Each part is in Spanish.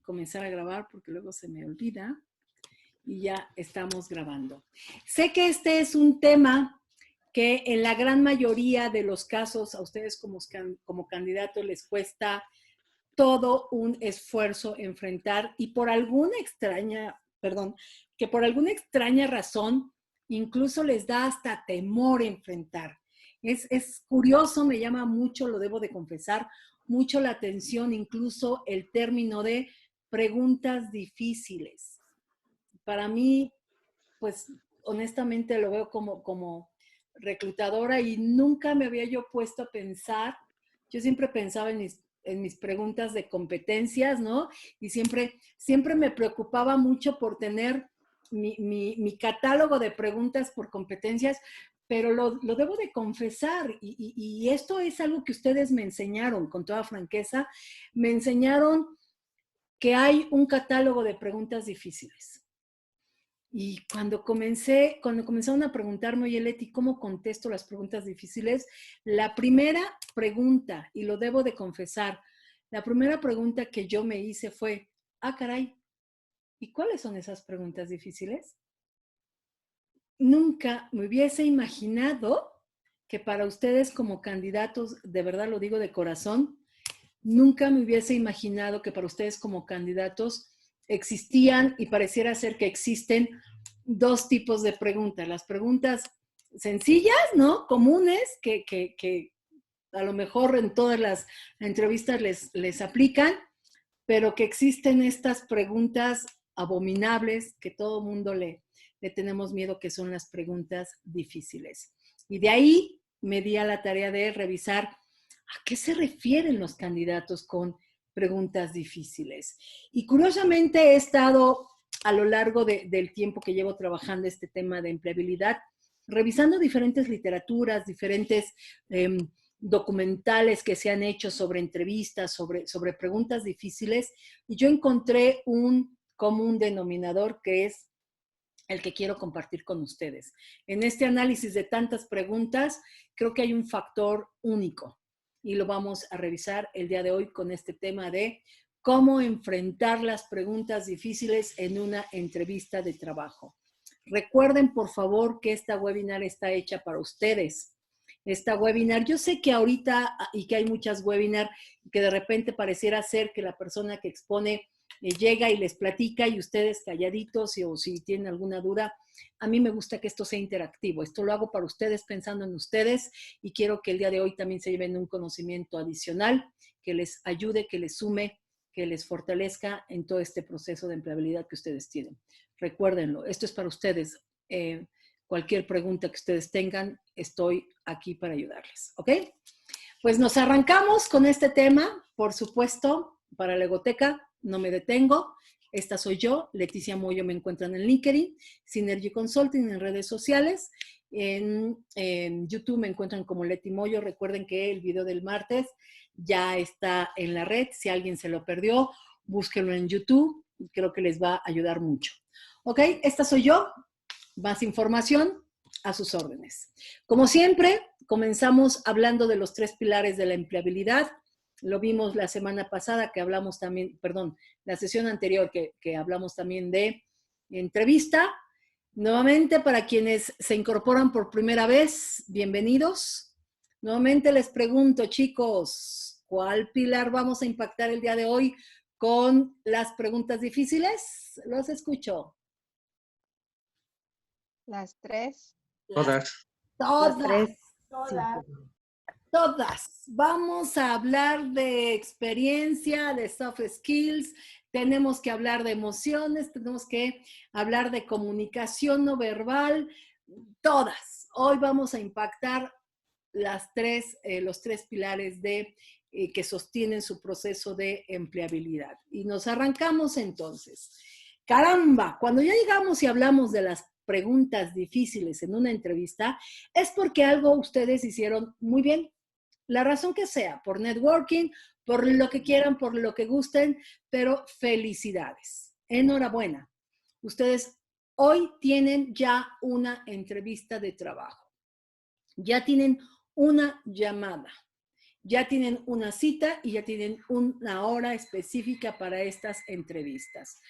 comenzar a grabar porque luego se me olvida y ya estamos grabando. Sé que este es un tema que en la gran mayoría de los casos a ustedes como candidatos les cuesta todo un esfuerzo enfrentar y por alguna extraña, que por alguna extraña razón incluso les da hasta temor enfrentar. Es curioso, me llama mucho, lo debo de confesar, mucho la atención, incluso el término de preguntas difíciles. Para mí, pues honestamente lo veo como reclutadora y nunca me había yo puesto a pensar, yo siempre pensaba en mis preguntas de competencias, ¿no? Y siempre me preocupaba mucho por tener mi catálogo de preguntas por competencias, pero lo debo de confesar y esto es algo que ustedes me enseñaron, con toda franqueza, me enseñaron que hay un catálogo de preguntas difíciles. Y cuando comenzaron a preguntarme, oye Leti, ¿cómo contesto las preguntas difíciles? La primera pregunta, y lo debo de confesar, la primera pregunta que yo me hice fue, caray, ¿y cuáles son esas preguntas difíciles? Nunca me hubiese imaginado que para ustedes como candidatos, de verdad lo digo de corazón, nunca me hubiese imaginado que para ustedes como candidatos existían y pareciera ser que existen dos tipos de preguntas. Las preguntas sencillas, ¿no? Comunes, que a lo mejor en todas las entrevistas les aplican, pero que existen estas preguntas abominables que todo mundo le tenemos miedo, que son las preguntas difíciles. Y de ahí me di a la tarea de revisar a qué se refieren los candidatos con preguntas difíciles. Y curiosamente he estado a lo largo del tiempo que llevo trabajando este tema de empleabilidad, revisando diferentes literaturas, diferentes documentales que se han hecho sobre entrevistas, sobre preguntas difíciles, y yo encontré un común denominador que es el que quiero compartir con ustedes. En este análisis de tantas preguntas, creo que hay un factor único y lo vamos a revisar el día de hoy con este tema de cómo enfrentar las preguntas difíciles en una entrevista de trabajo. Recuerden, por favor, que esta webinar está hecha para ustedes. Esta webinar, yo sé que ahorita y que hay muchas webinars que de repente pareciera ser que la persona que expone llega y les platica y ustedes calladitos o si tienen alguna duda. A mí me gusta que esto sea interactivo. Esto lo hago para ustedes pensando en ustedes y quiero que el día de hoy también se lleven un conocimiento adicional que les ayude, que les sume, que les fortalezca en todo este proceso de empleabilidad que ustedes tienen. Recuérdenlo, esto es para ustedes. Cualquier pregunta que ustedes tengan, estoy aquí para ayudarles, ¿ok? Pues nos arrancamos con este tema, por supuesto, para la Egoteca, no me detengo. Esta soy yo, Leticia Moyo, me encuentran en LinkedIn, Synergy Consulting en redes sociales. En YouTube me encuentran como Leti Moyo. Recuerden que el video del martes ya está en la red. Si alguien se lo perdió, búsquenlo en YouTube. Creo que les va a ayudar mucho. Ok, esta soy yo. Más información a sus órdenes. Como siempre, comenzamos hablando de los 3 pilares de la empleabilidad. Lo vimos la semana pasada que hablamos también, la sesión anterior que hablamos también de entrevista. Nuevamente, para quienes se incorporan por primera vez, bienvenidos. Nuevamente les pregunto, chicos, ¿cuál pilar vamos a impactar el día de hoy con las preguntas difíciles? Los escucho. Las 3. Todas. Todas. Todas. Todas. Vamos a hablar de experiencia, de soft skills, tenemos que hablar de emociones, tenemos que hablar de comunicación no verbal, todas. Hoy vamos a impactar los 3 pilares que sostienen su proceso de empleabilidad. Y nos arrancamos entonces. Caramba, cuando ya llegamos y hablamos de las preguntas difíciles en una entrevista, es porque algo ustedes hicieron muy bien. La razón que sea, por networking, por lo que quieran, por lo que gusten, pero felicidades. Enhorabuena. Ustedes hoy tienen ya una entrevista de trabajo. Ya tienen una llamada. ya tienen una cita y ya tienen una hora específica para estas entrevistas.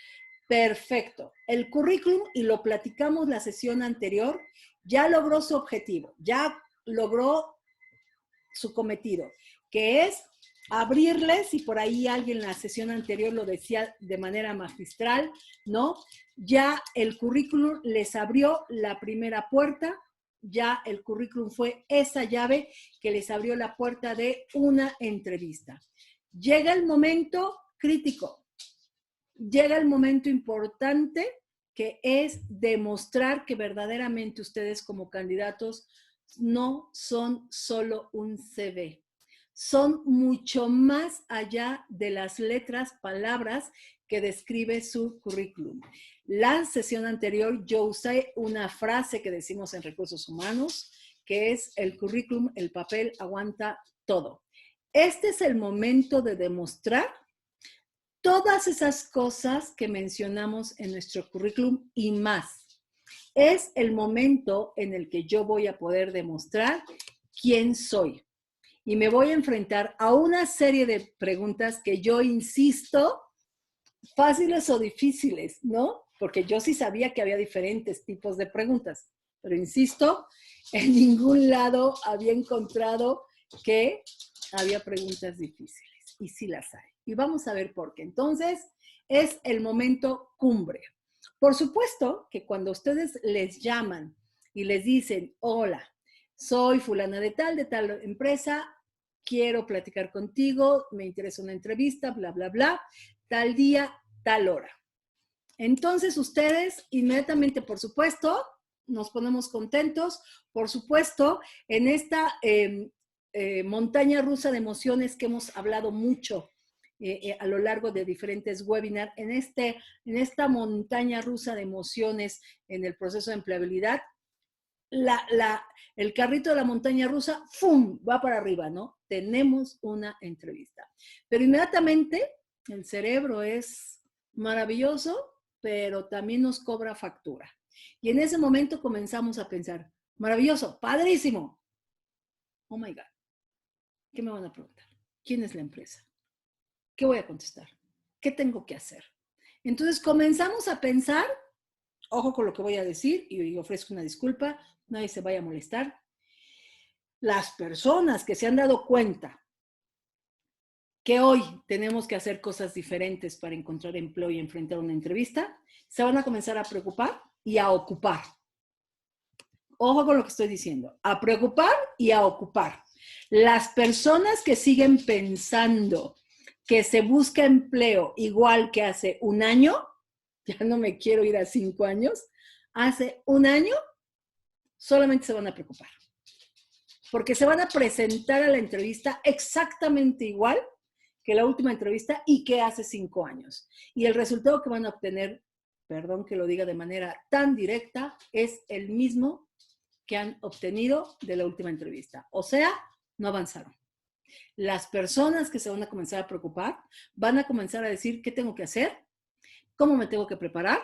Perfecto. El currículum, y lo platicamos la sesión anterior, ya logró su objetivo, ya logró su cometido, que es abrirles, y por ahí alguien en la sesión anterior lo decía de manera magistral, ¿no? Ya el currículum les abrió la primera puerta, ya el currículum fue esa llave que les abrió la puerta de una entrevista. Llega el momento crítico, llega el momento importante, que es demostrar que verdaderamente ustedes como candidatos no son solo un CV, son mucho más allá de las letras, palabras que describe su currículum. La sesión anterior yo usé una frase que decimos en recursos humanos, que es: el currículum, el papel aguanta todo. Este es el momento de demostrar todas esas cosas que mencionamos en nuestro currículum y más. Es el momento en el que yo voy a poder demostrar quién soy. Y me voy a enfrentar a una serie de preguntas que yo insisto, fáciles o difíciles, ¿no? Porque yo sí sabía que había diferentes tipos de preguntas, pero insisto, en ningún lado había encontrado que había preguntas difíciles, y sí las hay. Y vamos a ver por qué. Entonces, es el momento cumbre. Por supuesto que cuando ustedes les llaman y les dicen: hola, soy fulana de tal empresa, quiero platicar contigo, me interesa una entrevista, bla, bla, bla, tal día, tal hora. Entonces ustedes inmediatamente, por supuesto, nos ponemos contentos, por supuesto, en esta montaña rusa de emociones que hemos hablado mucho a lo largo de diferentes webinars, en esta montaña rusa de emociones en el proceso de empleabilidad, el carrito de la montaña rusa, ¡fum!, va para arriba, ¿no? Tenemos una entrevista. Pero inmediatamente el cerebro es maravilloso, pero también nos cobra factura. Y en ese momento comenzamos a pensar: maravilloso, padrísimo. Oh my God, ¿qué me van a preguntar? ¿Quién es la empresa? ¿Qué voy a contestar? ¿Qué tengo que hacer? Entonces comenzamos a pensar, ojo con lo que voy a decir, y ofrezco una disculpa, nadie se vaya a molestar. Las personas que se han dado cuenta que hoy tenemos que hacer cosas diferentes para encontrar empleo y enfrentar una entrevista, se van a comenzar a preocupar y a ocupar. Ojo con lo que estoy diciendo, a preocupar y a ocupar. Las personas que siguen pensando que se busca empleo igual que hace un año, ya no me quiero ir a 5 años, hace un año solamente se van a preocupar. Porque se van a presentar a la entrevista exactamente igual que la última entrevista y que hace 5 años. Y el resultado que van a obtener, perdón que lo diga de manera tan directa, es el mismo que han obtenido de la última entrevista. O sea, no avanzaron. Las personas que se van a comenzar a preocupar van a comenzar a decir: ¿qué tengo que hacer? ¿Cómo me tengo que preparar?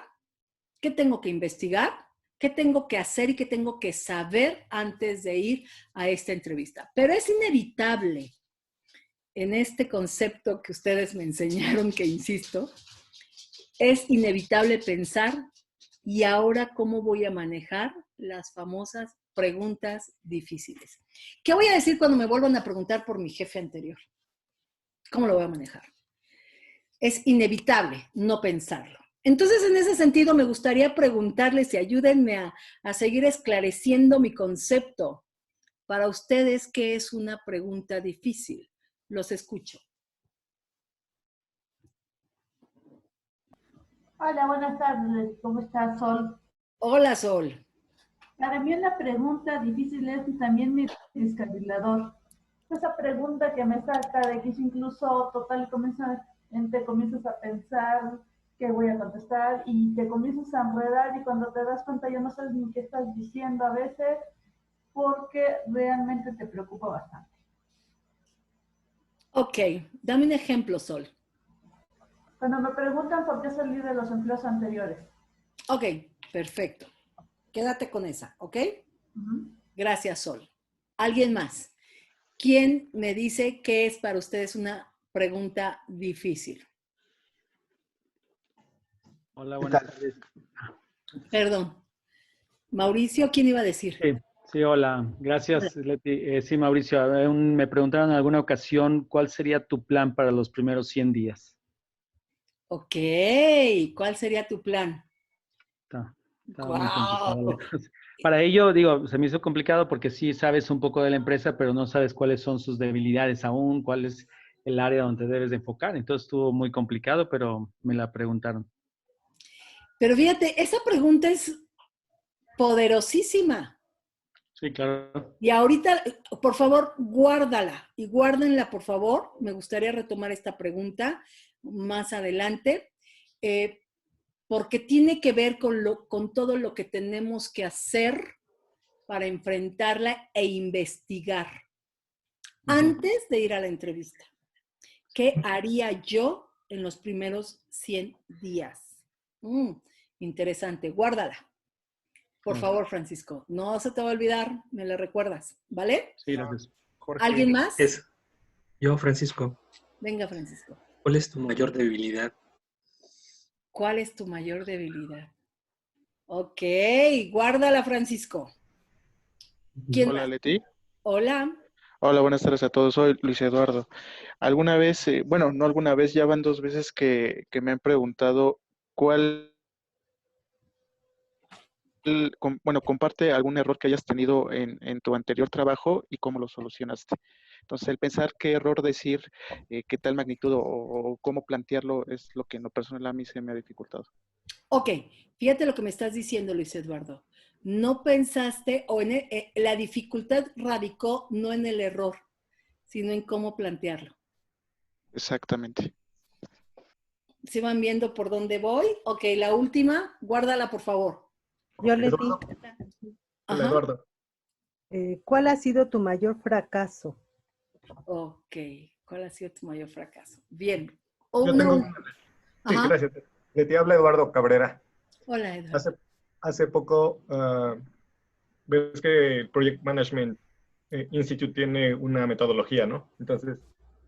¿Qué tengo que investigar? ¿Qué tengo que hacer y qué tengo que saber antes de ir a esta entrevista? Pero es inevitable en este concepto que ustedes me enseñaron, que insisto, es inevitable pensar: ¿y ahora cómo voy a manejar las famosas preguntas difíciles? ¿Qué voy a decir cuando me vuelvan a preguntar por mi jefe anterior? ¿Cómo lo voy a manejar? Es inevitable no pensarlo. Entonces, en ese sentido, me gustaría preguntarles y ayúdenme a seguir esclareciendo mi concepto. Para ustedes, ¿qué es una pregunta difícil? Los escucho. Hola, buenas tardes. ¿Cómo estás, Sol? Hola, Sol. Para mí una pregunta difícil es también mi descarrilador. Esa pregunta que me saca de quicio incluso total, comienzas a pensar qué voy a contestar y te comienzas a enredar, y cuando te das cuenta ya no sabes ni qué estás diciendo a veces, porque realmente te preocupa bastante. Ok, dame un ejemplo, Sol. Cuando me preguntan por qué salí de los empleos anteriores. Ok, perfecto. Quédate con esa, ¿ok? Gracias, Sol. ¿Alguien más? ¿Quién me dice qué es para ustedes una pregunta difícil? Hola, buenas tardes. Perdón. Mauricio, ¿quién iba a decir? Sí, sí, hola. Gracias, Leti. Sí, Mauricio, me preguntaron en alguna ocasión cuál sería tu plan para los primeros 100 días. Ok, ¿cuál sería tu plan? Estaba muy complicada la ¡Guau! cosa. Para ello, digo, se me hizo complicado porque sí sabes un poco de la empresa, pero no sabes cuáles son sus debilidades aún, cuál es el área donde debes de enfocar. Entonces estuvo muy complicado, pero me la preguntaron. Pero fíjate, esa pregunta es poderosísima. Sí, claro. Y ahorita, por favor, guárdala y guárdenla, por favor. Me gustaría retomar esta pregunta más adelante, porque tiene que ver con todo lo que tenemos que hacer para enfrentarla e investigar antes de ir a la entrevista. ¿Qué haría yo en los primeros 100 días? Interesante, guárdala. Por favor, Francisco, no se te va a olvidar, me la recuerdas, ¿vale? Sí, gracias. Jorge, ¿Alguien más? Yo, Francisco. Venga, Francisco. ¿Cuál es tu mayor debilidad? ¿Cuál es tu mayor debilidad? Ok, guárdala, Francisco. ¿Quién Hola, más? Leti. Hola. Hola, buenas tardes a todos. Soy Luis Eduardo. Alguna vez, bueno, no alguna vez, ya van 2 veces que me han preguntado cuál, bueno, comparte algún error que hayas tenido en tu anterior trabajo y cómo lo solucionaste. Entonces, el pensar qué error decir, qué tal magnitud o cómo plantearlo es lo que en lo personal a mí se me ha dificultado. Ok, fíjate lo que me estás diciendo, Luis Eduardo. No pensaste, o la dificultad radicó no en el error, sino en cómo plantearlo. Exactamente. ¿Se van viendo por dónde voy? Ok, la última, guárdala, por favor. Yo le di. Ajá. Hola, Eduardo. ¿Cuál ha sido tu mayor fracaso? Ok, ¿cuál ha sido tu mayor fracaso? Bien. Yo tengo una. Sí, Ajá. gracias. De ti habla Eduardo Cabrera. Hola, Eduardo. Hace poco, ves que el Project Management Institute tiene una metodología, ¿no? Entonces,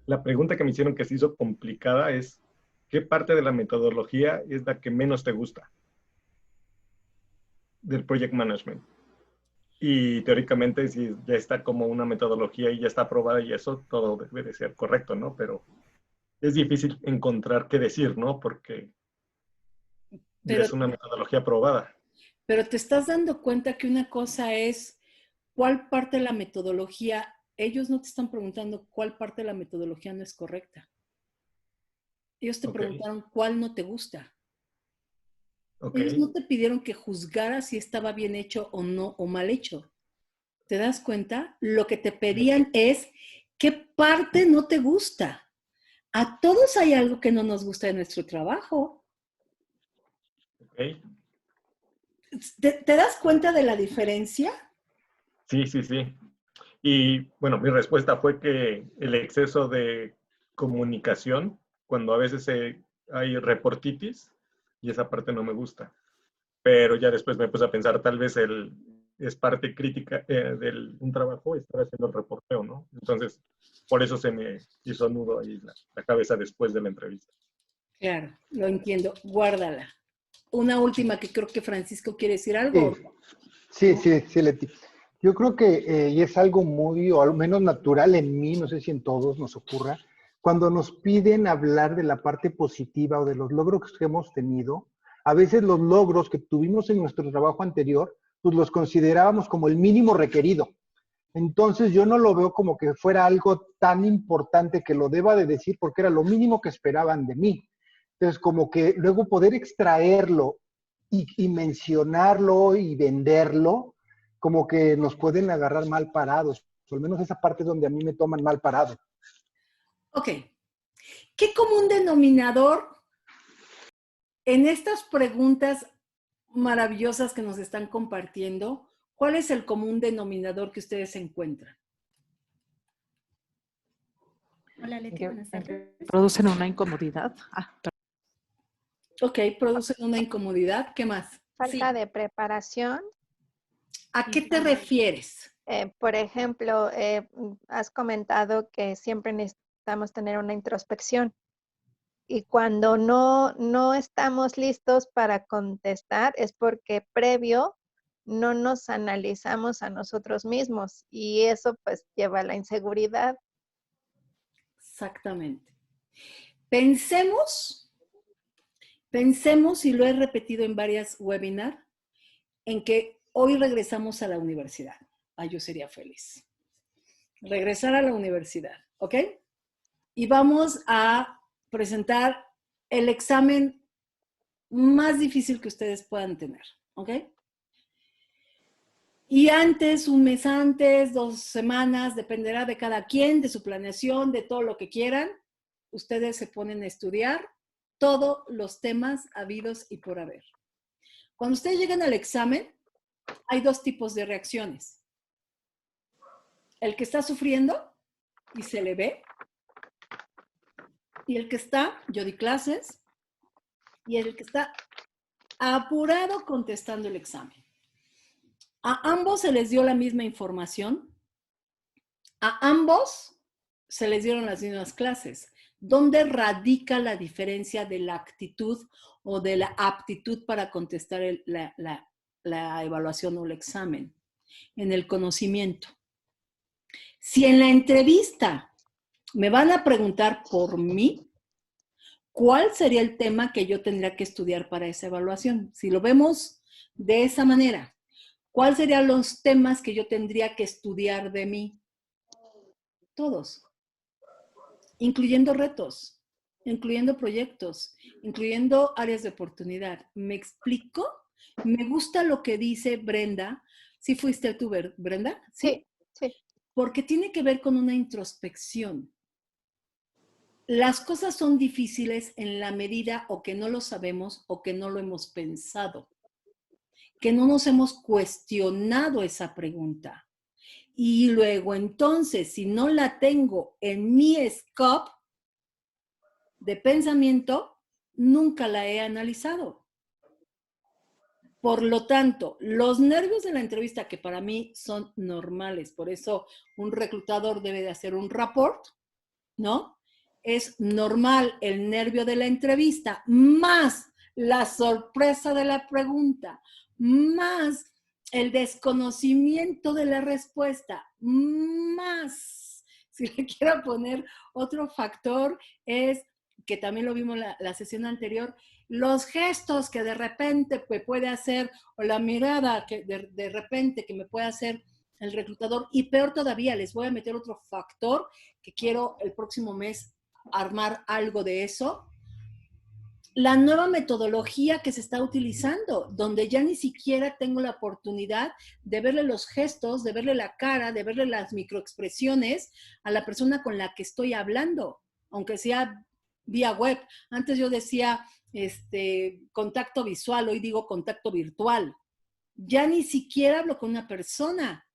la pregunta que me hicieron que se hizo complicada es, ¿qué parte de la metodología es la que menos te gusta del Project Management? Y teóricamente, si ya está como una metodología y ya está aprobada y eso, todo debe de ser correcto, ¿no? Pero es difícil encontrar qué decir, ¿no? Porque ya Pero, es una metodología aprobada. pero te estás dando cuenta que una cosa es cuál parte de la metodología, ellos no te están preguntando cuál parte de la metodología no es correcta. Ellos te preguntaron cuál no te gusta. Ellos no te pidieron que juzgaras si estaba bien hecho o no, o mal hecho. ¿Te das cuenta? Lo que te pedían es qué parte no te gusta. A todos hay algo que no nos gusta de nuestro trabajo. ¿Te das cuenta de la diferencia? Sí, sí, sí. Y bueno, mi respuesta fue que el exceso de comunicación, cuando a veces hay reportitis, y esa parte no me gusta. Pero ya después me puse a pensar, tal vez es parte crítica de un trabajo estar haciendo el reporteo, ¿no? Entonces, por eso se me hizo nudo ahí la cabeza después de la entrevista. Claro, lo entiendo. Guárdala. Una última que creo que Francisco quiere decir algo. Sí, Leti. Yo creo que, y es algo muy, o al menos natural en mí, no sé si en todos nos ocurra, cuando nos piden hablar de la parte positiva o de los logros que hemos tenido, a veces los logros que tuvimos en nuestro trabajo anterior, pues los considerábamos como el mínimo requerido. Entonces yo no lo veo como que fuera algo tan importante que lo deba de decir porque era lo mínimo que esperaban de mí. Entonces como que luego poder extraerlo y mencionarlo y venderlo, como que nos pueden agarrar mal parados. O al menos esa parte donde a mí me toman mal parado. Ok. ¿Qué común denominador en estas preguntas maravillosas que nos están compartiendo? ¿Cuál es el común denominador que ustedes encuentran? Hola, Leti, buenas tardes. ¿Producen una incomodidad? Ok, producen una incomodidad. ¿Qué más? Falta de preparación. ¿A qué te refieres? Por ejemplo, has comentado que siempre necesitamos tener una introspección y cuando no estamos listos para contestar es porque previo no nos analizamos a nosotros mismos y eso pues lleva a la inseguridad. Exactamente. Pensemos, y lo he repetido en varias webinars, en que hoy regresamos a la universidad. Ay, yo sería feliz. Regresar a la universidad, ¿ok? Y vamos a presentar el examen más difícil que ustedes puedan tener, ¿ok? Y antes, un mes antes, 2 semanas, dependerá de cada quien, de su planeación, de todo lo que quieran, ustedes se ponen a estudiar todos los temas habidos y por haber. Cuando ustedes llegan al examen, hay 2 tipos de reacciones. El que está sufriendo y se le ve, y el que está, yo di clases, y el que está apurado contestando el examen. A ambos se les dio la misma información, a ambos se les dieron las mismas clases. ¿Dónde radica la diferencia de la actitud o de la aptitud para contestar la evaluación o el examen? En el conocimiento. Si en la entrevista me van a preguntar por mí, ¿cuál sería el tema que yo tendría que estudiar para esa evaluación? Si lo vemos de esa manera, ¿cuáles serían los temas que yo tendría que estudiar de mí? Todos. Incluyendo retos, incluyendo proyectos, incluyendo áreas de oportunidad. ¿Me explico? Me gusta lo que dice Brenda. ¿Sí fuiste tú, Brenda? Sí, sí. Porque tiene que ver con una introspección. Las cosas son difíciles en la medida o que no lo sabemos o que no lo hemos pensado, que no nos hemos cuestionado esa pregunta. Y luego entonces, si no la tengo en mi scope de pensamiento, nunca la he analizado. Por lo tanto, los nervios de la entrevista, que para mí son normales, por eso un reclutador debe de hacer un rapport, ¿no? Es normal el nervio de la entrevista, más la sorpresa de la pregunta, más el desconocimiento de la respuesta, más, si le quiero poner otro factor, es que también lo vimos la sesión anterior, los gestos que de repente me puede hacer, o la mirada que de repente que me puede hacer el reclutador, y peor todavía, les voy a meter otro factor que quiero el próximo mes armar algo de eso. La nueva metodología que se está utilizando, donde ya ni siquiera tengo la oportunidad de verle los gestos, de verle la cara, de verle las microexpresiones a la persona con la que estoy hablando, aunque sea vía web. Antes yo decía contacto visual, hoy digo contacto virtual. Ya ni siquiera hablo con una persona.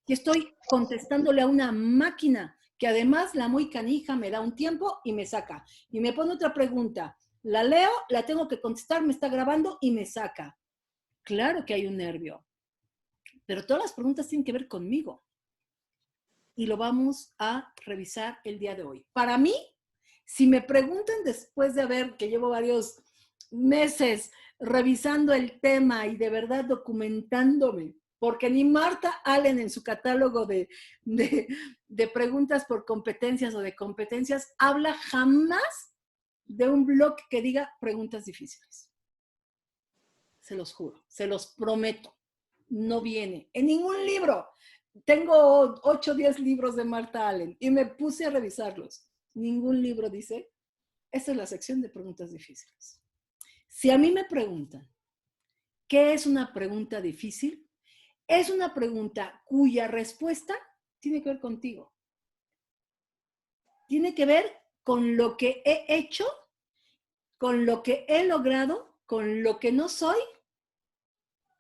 Y estoy contestándole a una máquina que además la muy canija me da un tiempo y me saca. Y me pone otra pregunta. La leo, la tengo que contestar, me está grabando y me saca. Claro que hay un nervio. Pero todas las preguntas tienen que ver conmigo. Y lo vamos a revisar el día de hoy. Para mí, si me preguntan después de haber, que llevo varios meses revisando el tema y de verdad documentándome, porque ni Marta Allen en su catálogo de preguntas por competencias o de competencias habla jamás de un blog que diga preguntas difíciles. Se los juro, se los prometo. No viene en ningún libro. Tengo 8 o 10 libros de Marta Allen y me puse a revisarlos. Ningún libro dice, esta es la sección de preguntas difíciles. Si a mí me preguntan, ¿qué es una pregunta difícil? Es una pregunta cuya respuesta tiene que ver contigo. Tiene que ver con lo que he hecho, con lo que he logrado, con lo que no soy,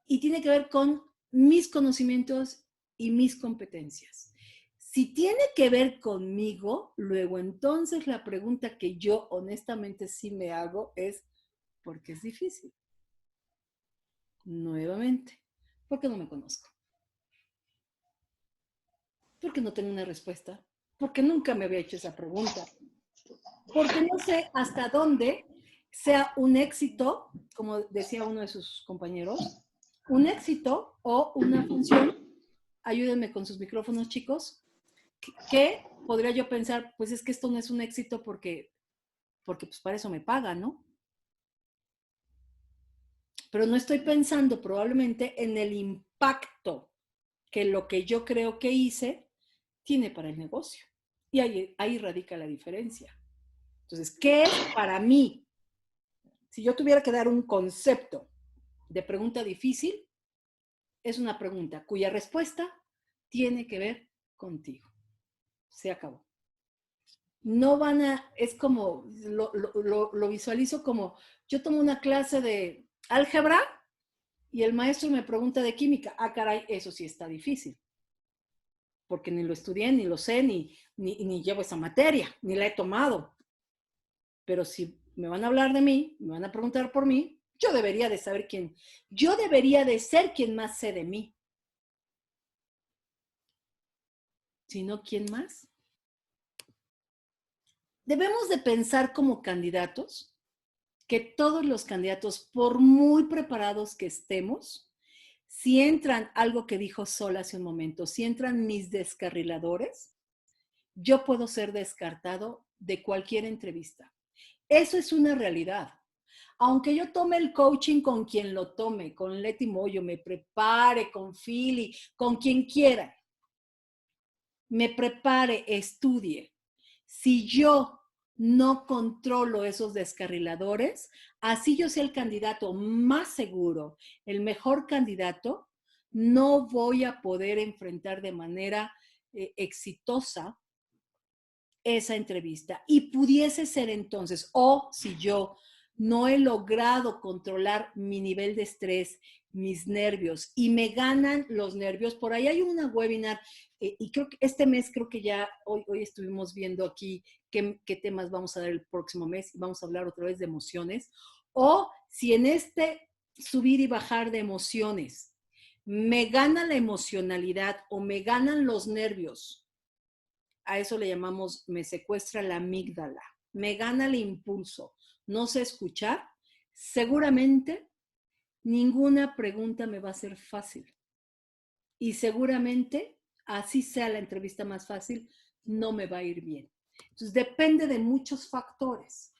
y tiene que ver con mis conocimientos y mis competencias. Si tiene que ver conmigo, luego entonces la pregunta que yo honestamente sí me hago es, ¿por qué es difícil? Nuevamente, porque no me conozco. Porque no tengo una respuesta. Porque nunca me había hecho esa pregunta. Porque no sé hasta dónde sea un éxito, como decía uno de sus compañeros, un éxito o una función. Ayúdenme con sus micrófonos, chicos. ¿Qué podría yo pensar? Pues es que esto no es un éxito porque pues para eso me pagan, ¿no? Pero no estoy pensando probablemente en el impacto que lo que yo creo que hice tiene para el negocio. Y ahí radica la diferencia. Entonces, ¿qué es para mí? Si yo tuviera que dar un concepto de pregunta difícil, es una pregunta cuya respuesta tiene que ver contigo. Se acabó. No van a, es como, lo visualizo como, yo tomo una clase de álgebra y el maestro me pregunta de química. Ah, caray, eso sí está difícil. Porque ni lo estudié, ni lo sé, ni llevo esa materia, ni la he tomado. Pero si me van a hablar de mí, me van a preguntar por mí, yo debería de saber quién, yo debería de ser quien más sé de mí. Si no, ¿quién más? Debemos de pensar como candidatos que todos los candidatos, por muy preparados que estemos, si entran algo que dijo Sol hace un momento, si entran mis descarriladores, yo puedo ser descartado de cualquier entrevista. Eso es una realidad. Aunque yo tome el coaching con quien lo tome, con Leti Moyo, me prepare, con Philly, con quien quiera, me prepare, estudie. Si yo no controlo esos descarriladores, así yo sea el candidato más seguro, el mejor candidato, no voy a poder enfrentar de manera exitosa esa entrevista. Y pudiese ser entonces, o si yo no he logrado controlar mi nivel de estrés, mis nervios, y me ganan los nervios, por ahí hay una webinar, y creo que este mes, creo que ya hoy estuvimos viendo aquí qué temas vamos a dar el próximo mes, y vamos a hablar otra vez de emociones, o si en este subir y bajar de emociones me gana la emocionalidad o me ganan los nervios, a eso le llamamos, me secuestra la amígdala, me gana el impulso, no sé escuchar, seguramente ninguna pregunta me va a ser fácil. Y seguramente, así sea la entrevista más fácil, no me va a ir bien. Entonces, depende de muchos factores.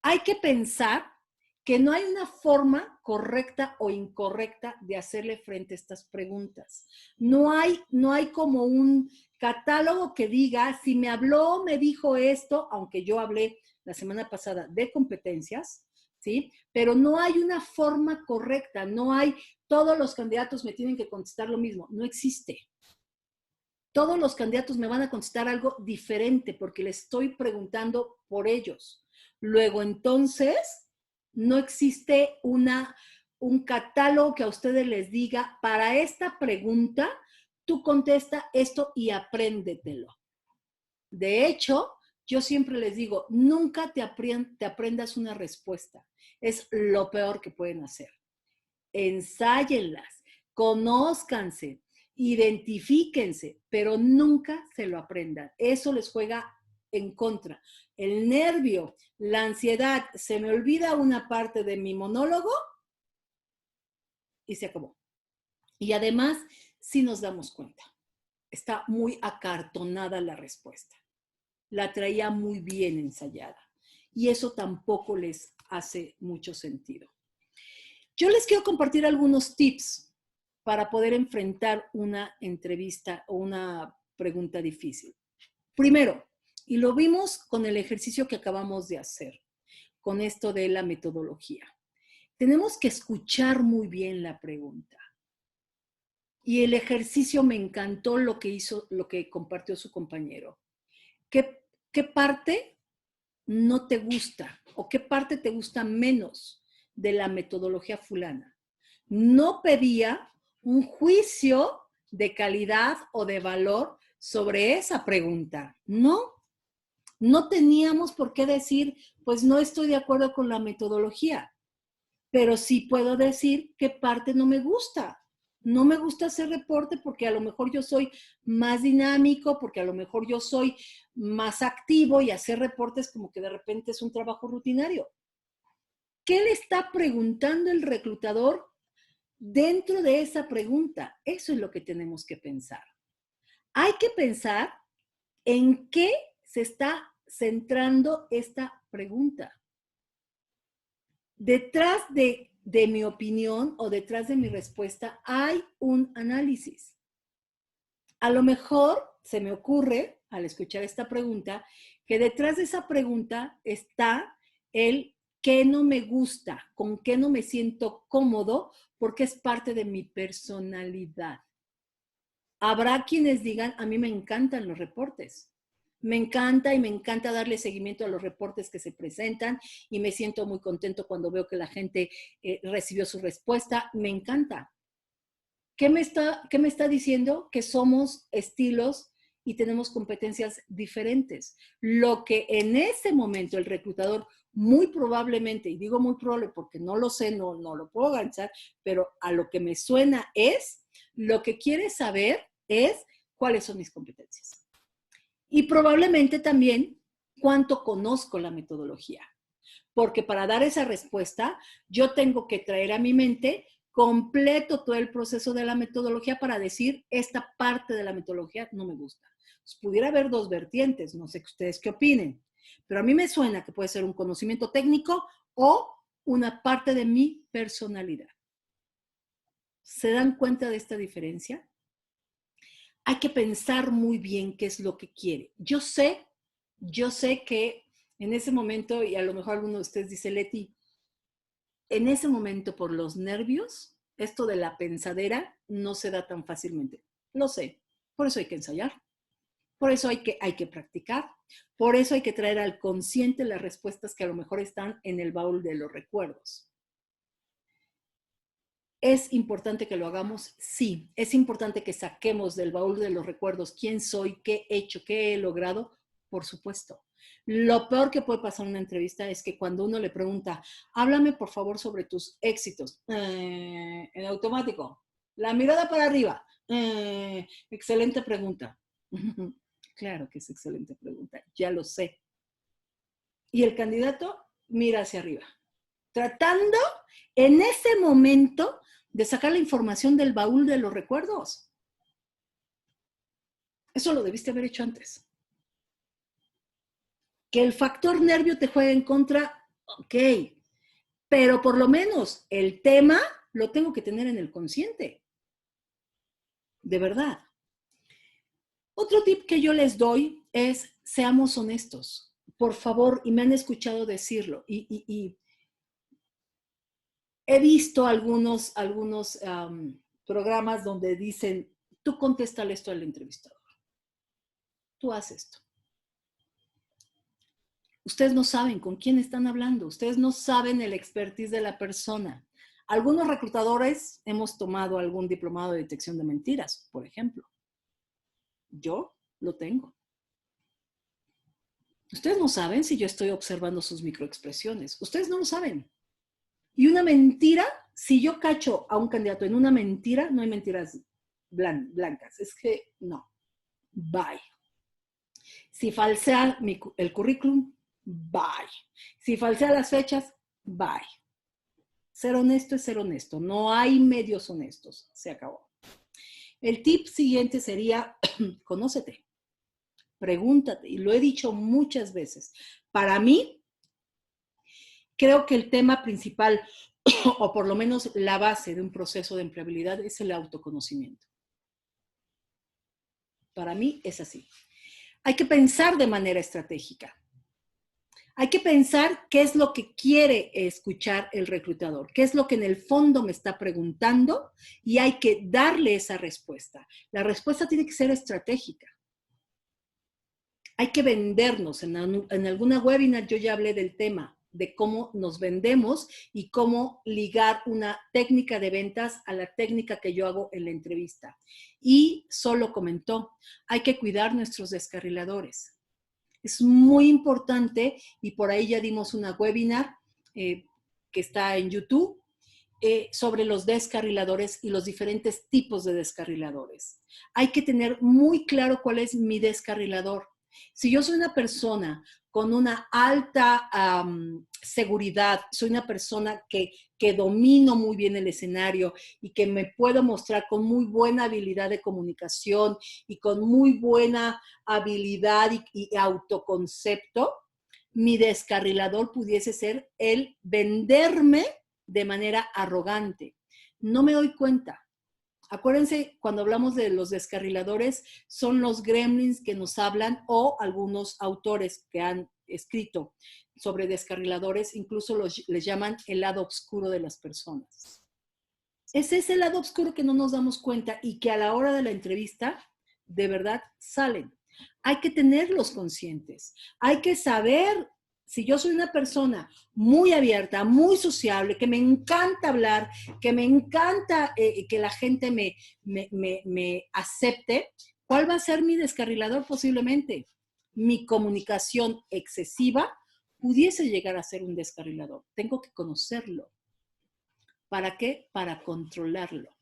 Hay que pensar que no hay una forma correcta o incorrecta de hacerle frente a estas preguntas. No hay como un catálogo que diga, si me habló, me dijo esto, aunque yo hablé la semana pasada de competencias, ¿sí? Pero no hay una forma correcta, no hay, todos los candidatos me tienen que contestar lo mismo, no existe. Todos los candidatos me van a contestar algo diferente porque les estoy preguntando por ellos. Luego, entonces, no existe un catálogo que a ustedes les diga, para esta pregunta, tú contesta esto y apréndetelo. De hecho, yo siempre les digo, nunca te aprendas una respuesta. Es lo peor que pueden hacer. Ensáyenlas, conózcanse, identifíquense, pero nunca se lo aprendan. Eso les juega en contra. El nervio, la ansiedad, se me olvida una parte de mi monólogo y se acabó. Y además, sí nos damos cuenta, está muy acartonada la respuesta. La traía muy bien ensayada. Y eso tampoco les hace mucho sentido. Yo les quiero compartir algunos tips para poder enfrentar una entrevista o una pregunta difícil. Primero, y lo vimos con el ejercicio que acabamos de hacer, con esto de la metodología. Tenemos que escuchar muy bien la pregunta. Y el ejercicio me encantó lo que compartió su compañero. ¿Qué parte no te gusta o qué parte te gusta menos de la metodología fulana? No pedía un juicio de calidad o de valor sobre esa pregunta. No teníamos por qué decir, pues no estoy de acuerdo con la metodología, pero sí puedo decir qué parte no me gusta. No me gusta hacer reporte porque a lo mejor yo soy más dinámico, porque a lo mejor yo soy más activo y hacer reportes como que de repente es un trabajo rutinario. ¿Qué le está preguntando el reclutador dentro de esa pregunta? Eso es lo que tenemos que pensar. Hay que pensar en qué se está centrando esta pregunta. Detrás de mi opinión o detrás de mi respuesta hay un análisis. A lo mejor se me ocurre, al escuchar esta pregunta, que detrás de esa pregunta está el qué no me gusta, con qué no me siento cómodo, porque es parte de mi personalidad. Habrá quienes digan, a mí me encantan los reportes. Me encanta y me encanta darle seguimiento a los reportes que se presentan y me siento muy contento cuando veo que la gente recibió su respuesta. Me encanta. ¿Qué me está diciendo? Que somos estilos y tenemos competencias diferentes. Lo que en ese momento el reclutador muy probablemente, y digo muy probable porque no lo sé, no lo puedo ganchar, pero a lo que me suena es, lo que quiere saber es cuáles son mis competencias. Y probablemente también cuánto conozco la metodología. Porque para dar esa respuesta, yo tengo que traer a mi mente completo todo el proceso de la metodología para decir, esta parte de la metodología no me gusta. Pues pudiera haber dos vertientes, no sé ustedes qué opinen, pero a mí me suena que puede ser un conocimiento técnico o una parte de mi personalidad. ¿Se dan cuenta de esta diferencia? Hay que pensar muy bien qué es lo que quiere. Yo sé que en ese momento, y a lo mejor alguno de ustedes dice, Leti, en ese momento por los nervios, esto de la pensadera no se da tan fácilmente. Lo sé, por eso hay que ensayar, por eso hay que practicar, por eso hay que traer al consciente las respuestas que a lo mejor están en el baúl de los recuerdos. ¿Es importante que lo hagamos? Sí. ¿Es importante que saquemos del baúl de los recuerdos quién soy, qué he hecho, qué he logrado? Por supuesto. Lo peor que puede pasar en una entrevista es que cuando uno le pregunta, háblame por favor sobre tus éxitos, en automático, la mirada para arriba, excelente pregunta. Claro que es excelente pregunta, ya lo sé. Y el candidato mira hacia arriba, tratando en ese momento de sacar la información del baúl de los recuerdos. Eso lo debiste haber hecho antes. Que el factor nervio te juegue en contra, ok, pero por lo menos el tema lo tengo que tener en el consciente. De verdad. Otro tip que yo les doy es, seamos honestos. Por favor, y me han escuchado decirlo, y he visto algunos programas donde dicen, tú contéstale esto al entrevistador. Tú haz esto. Ustedes no saben con quién están hablando. Ustedes no saben el expertise de la persona. Algunos reclutadores hemos tomado algún diplomado de detección de mentiras, por ejemplo. Yo lo tengo. Ustedes no saben si yo estoy observando sus microexpresiones. Ustedes no lo saben. Y una mentira, si yo cacho a un candidato en una mentira, no hay mentiras blancas. Es que no. Bye. Si falsea el currículum, bye. Si falsea las fechas, bye. Ser honesto es ser honesto. No hay medios honestos. Se acabó. El tip siguiente sería, conócete. Pregúntate. Y lo he dicho muchas veces. Para mí, creo que el tema principal, o por lo menos la base de un proceso de empleabilidad, es el autoconocimiento. Para mí es así. Hay que pensar de manera estratégica. Hay que pensar qué es lo que quiere escuchar el reclutador, qué es lo que en el fondo me está preguntando y hay que darle esa respuesta. La respuesta tiene que ser estratégica. Hay que vendernos. En alguna webinar yo ya hablé del tema de cómo nos vendemos y cómo ligar una técnica de ventas a la técnica que yo hago en la entrevista. Y solo comentó, hay que cuidar nuestros descarriladores. Es muy importante y por ahí ya dimos una webinar que está en YouTube sobre los descarriladores y los diferentes tipos de descarriladores. Hay que tener muy claro cuál es mi descarrilador. Si yo soy una persona con una alta seguridad, soy una persona que domino muy bien el escenario y que me puedo mostrar con muy buena habilidad de comunicación y con muy buena habilidad y autoconcepto, mi descarrilador pudiese ser el venderme de manera arrogante. No me doy cuenta. Acuérdense, cuando hablamos de los descarriladores, son los gremlins que nos hablan o algunos autores que han escrito sobre descarriladores, incluso les llaman el lado oscuro de las personas. Es ese lado oscuro que no nos damos cuenta y que a la hora de la entrevista, de verdad, salen. Hay que tenerlos conscientes. Hay que saber, si yo soy una persona muy abierta, muy sociable, que me encanta hablar, que me encanta que la gente me acepte, ¿cuál va a ser mi descarrilador posiblemente? Mi comunicación excesiva pudiese llegar a ser un descarrilador. Tengo que conocerlo. ¿Para qué? Para controlarlo.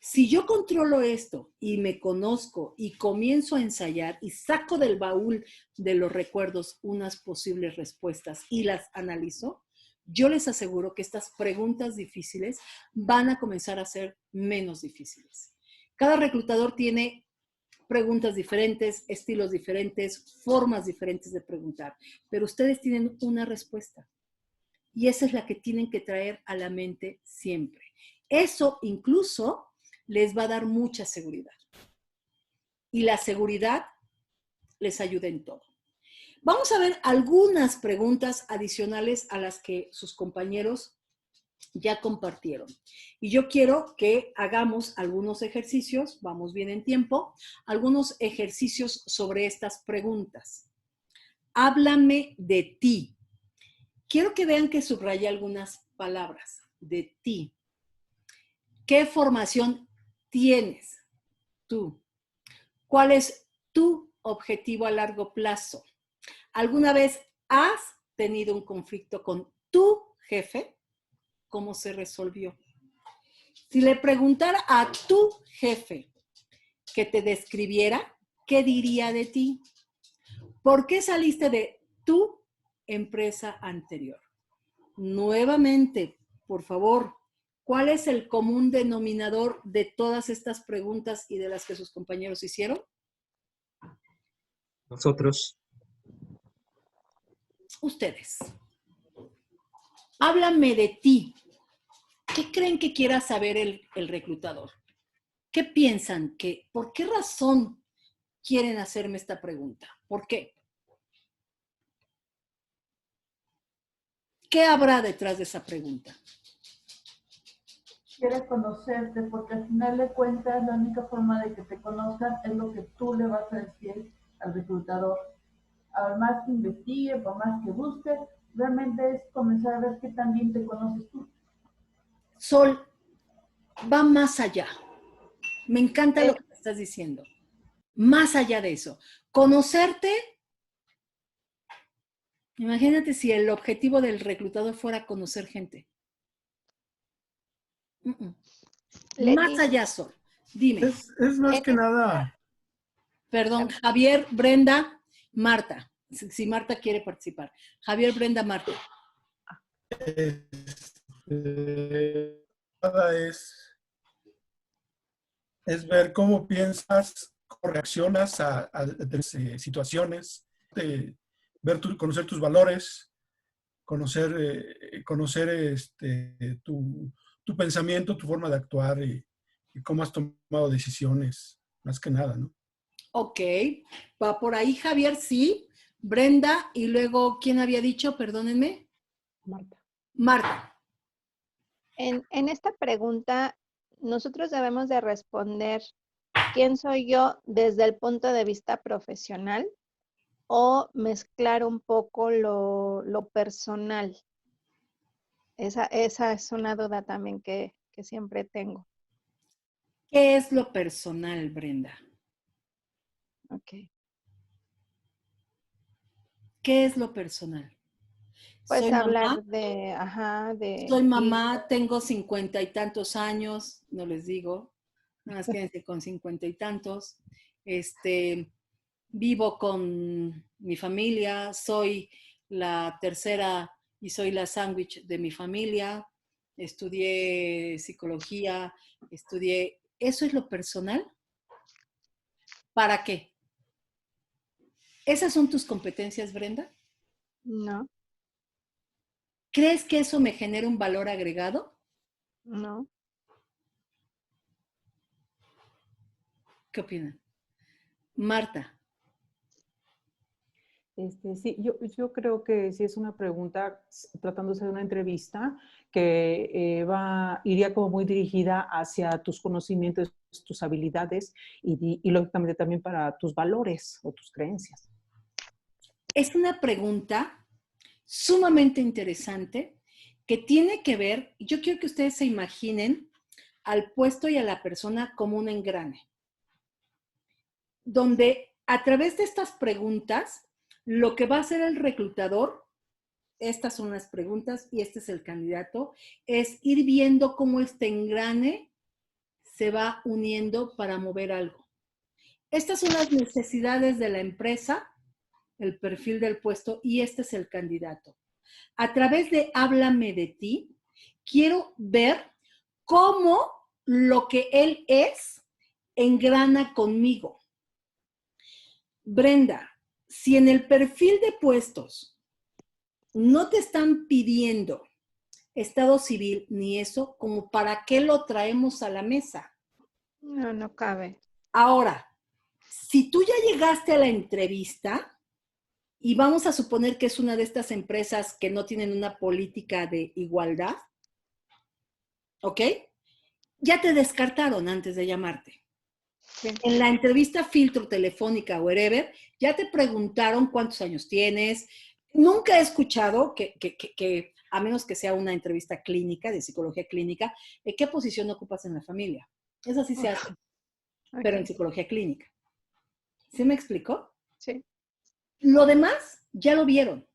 Si yo controlo esto y me conozco y comienzo a ensayar y saco del baúl de los recuerdos unas posibles respuestas y las analizo, yo les aseguro que estas preguntas difíciles van a comenzar a ser menos difíciles. Cada reclutador tiene preguntas diferentes, estilos diferentes, formas diferentes de preguntar, pero ustedes tienen una respuesta y esa es la que tienen que traer a la mente siempre. Eso incluso les va a dar mucha seguridad. Y la seguridad les ayuda en todo. Vamos a ver algunas preguntas adicionales a las que sus compañeros ya compartieron. Y yo quiero que hagamos algunos ejercicios, vamos bien en tiempo, algunos ejercicios sobre estas preguntas. Háblame de ti. Quiero que vean que subrayé algunas palabras. De ti. ¿Qué formación tienes tú? ¿Cuál es tu objetivo a largo plazo? ¿Alguna vez has tenido un conflicto con tu jefe? ¿Cómo se resolvió? Si le preguntara a tu jefe que te describiera, ¿qué diría de ti? ¿Por qué saliste de tu empresa anterior? Nuevamente, por favor, ¿cuál es el común denominador de todas estas preguntas y de las que sus compañeros hicieron? Nosotros. Ustedes. Háblame de ti. ¿Qué creen que quiera saber el reclutador? ¿Qué piensan? ¿Por qué razón quieren hacerme esta pregunta? ¿Por qué? ¿Qué habrá detrás de esa pregunta? Quiere conocerte, porque al final de cuentas la única forma de que te conozcan es lo que tú le vas a decir al reclutador. Por más que investigue, por más que busque, realmente es comenzar a ver qué tan bien te conoces tú. Sol, va más allá. Me encanta lo que me estás diciendo. Más allá de eso. Conocerte. Imagínate si el objetivo del reclutador fuera conocer gente. Más allá, Sol. Dime. Es más que nada. Perdón, Javier, Brenda, Marta. Si Marta quiere participar. Javier, Brenda, Marta. Nada es ver cómo piensas, cómo reaccionas a situaciones, conocer tus valores, conocer tu pensamiento, tu forma de actuar y cómo has tomado decisiones, más que nada, ¿no? Ok, va por ahí Javier, sí. Brenda, y luego, ¿quién había dicho? Perdónenme. Marta. Marta. En esta pregunta, nosotros debemos de responder quién soy yo desde el punto de vista profesional o mezclar un poco lo personal. Esa es una duda también que siempre tengo. ¿Qué es lo personal, Brenda? Ok. ¿Qué es lo personal? Pues soy hablar mamá, de, ajá, soy de mamá, tengo 50 y tantos años, no les digo, nada más quédense con 50 y tantos. Vivo con mi familia, soy la tercera y soy la sándwich de mi familia, estudié psicología, estudié... ¿Eso es lo personal? ¿Para qué? ¿Esas son tus competencias, Brenda? no, ¿Crees que eso me genera un valor agregado? no. ¿Qué opinan? Marta. Sí, yo creo que sí es una pregunta, tratándose de una entrevista, que iría como muy dirigida hacia tus conocimientos, tus habilidades y lógicamente también para tus valores o tus creencias. Es una pregunta sumamente interesante que tiene que ver, yo quiero que ustedes se imaginen al puesto y a la persona como un engrane, donde a través de estas preguntas, lo que va a hacer el reclutador, estas son las preguntas y este es el candidato, es ir viendo cómo este engrane se va uniendo para mover algo. Estas son las necesidades de la empresa, el perfil del puesto y este es el candidato. A través de Háblame de ti, quiero ver cómo lo que él es engrana conmigo. Brenda, si en el perfil de puestos no te están pidiendo estado civil ni eso, como para qué lo traemos a la mesa. No, no cabe. Ahora, si tú ya llegaste a la entrevista y vamos a suponer que es una de estas empresas que no tienen una política de igualdad, ¿ok? Ya te descartaron antes de llamarte. Sí. En la entrevista filtro telefónica o wherever, ya te preguntaron cuántos años tienes. Nunca he escuchado que a menos que sea una entrevista clínica, de psicología clínica, ¿qué posición ocupas en la familia? Eso sí se hace, pero en psicología clínica. ¿Sí me explicó? Sí. Lo demás ya lo vieron.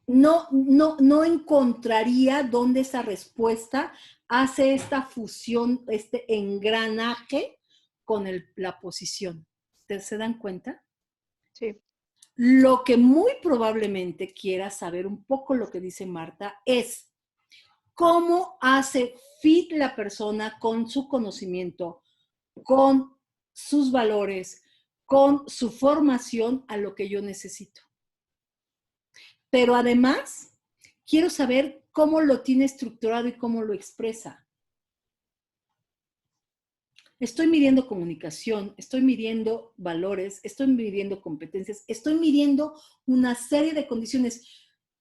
No encontraría dónde esa respuesta hace esta fusión, este engranaje con la posición. ¿Se dan cuenta? Sí. Lo que muy probablemente quiera saber un poco lo que dice Marta es cómo hace fit la persona con su conocimiento, con sus valores, con su formación a lo que yo necesito. Pero además, quiero saber cómo lo tiene estructurado y cómo lo expresa. Estoy midiendo comunicación, estoy midiendo valores, estoy midiendo competencias, estoy midiendo una serie de condiciones.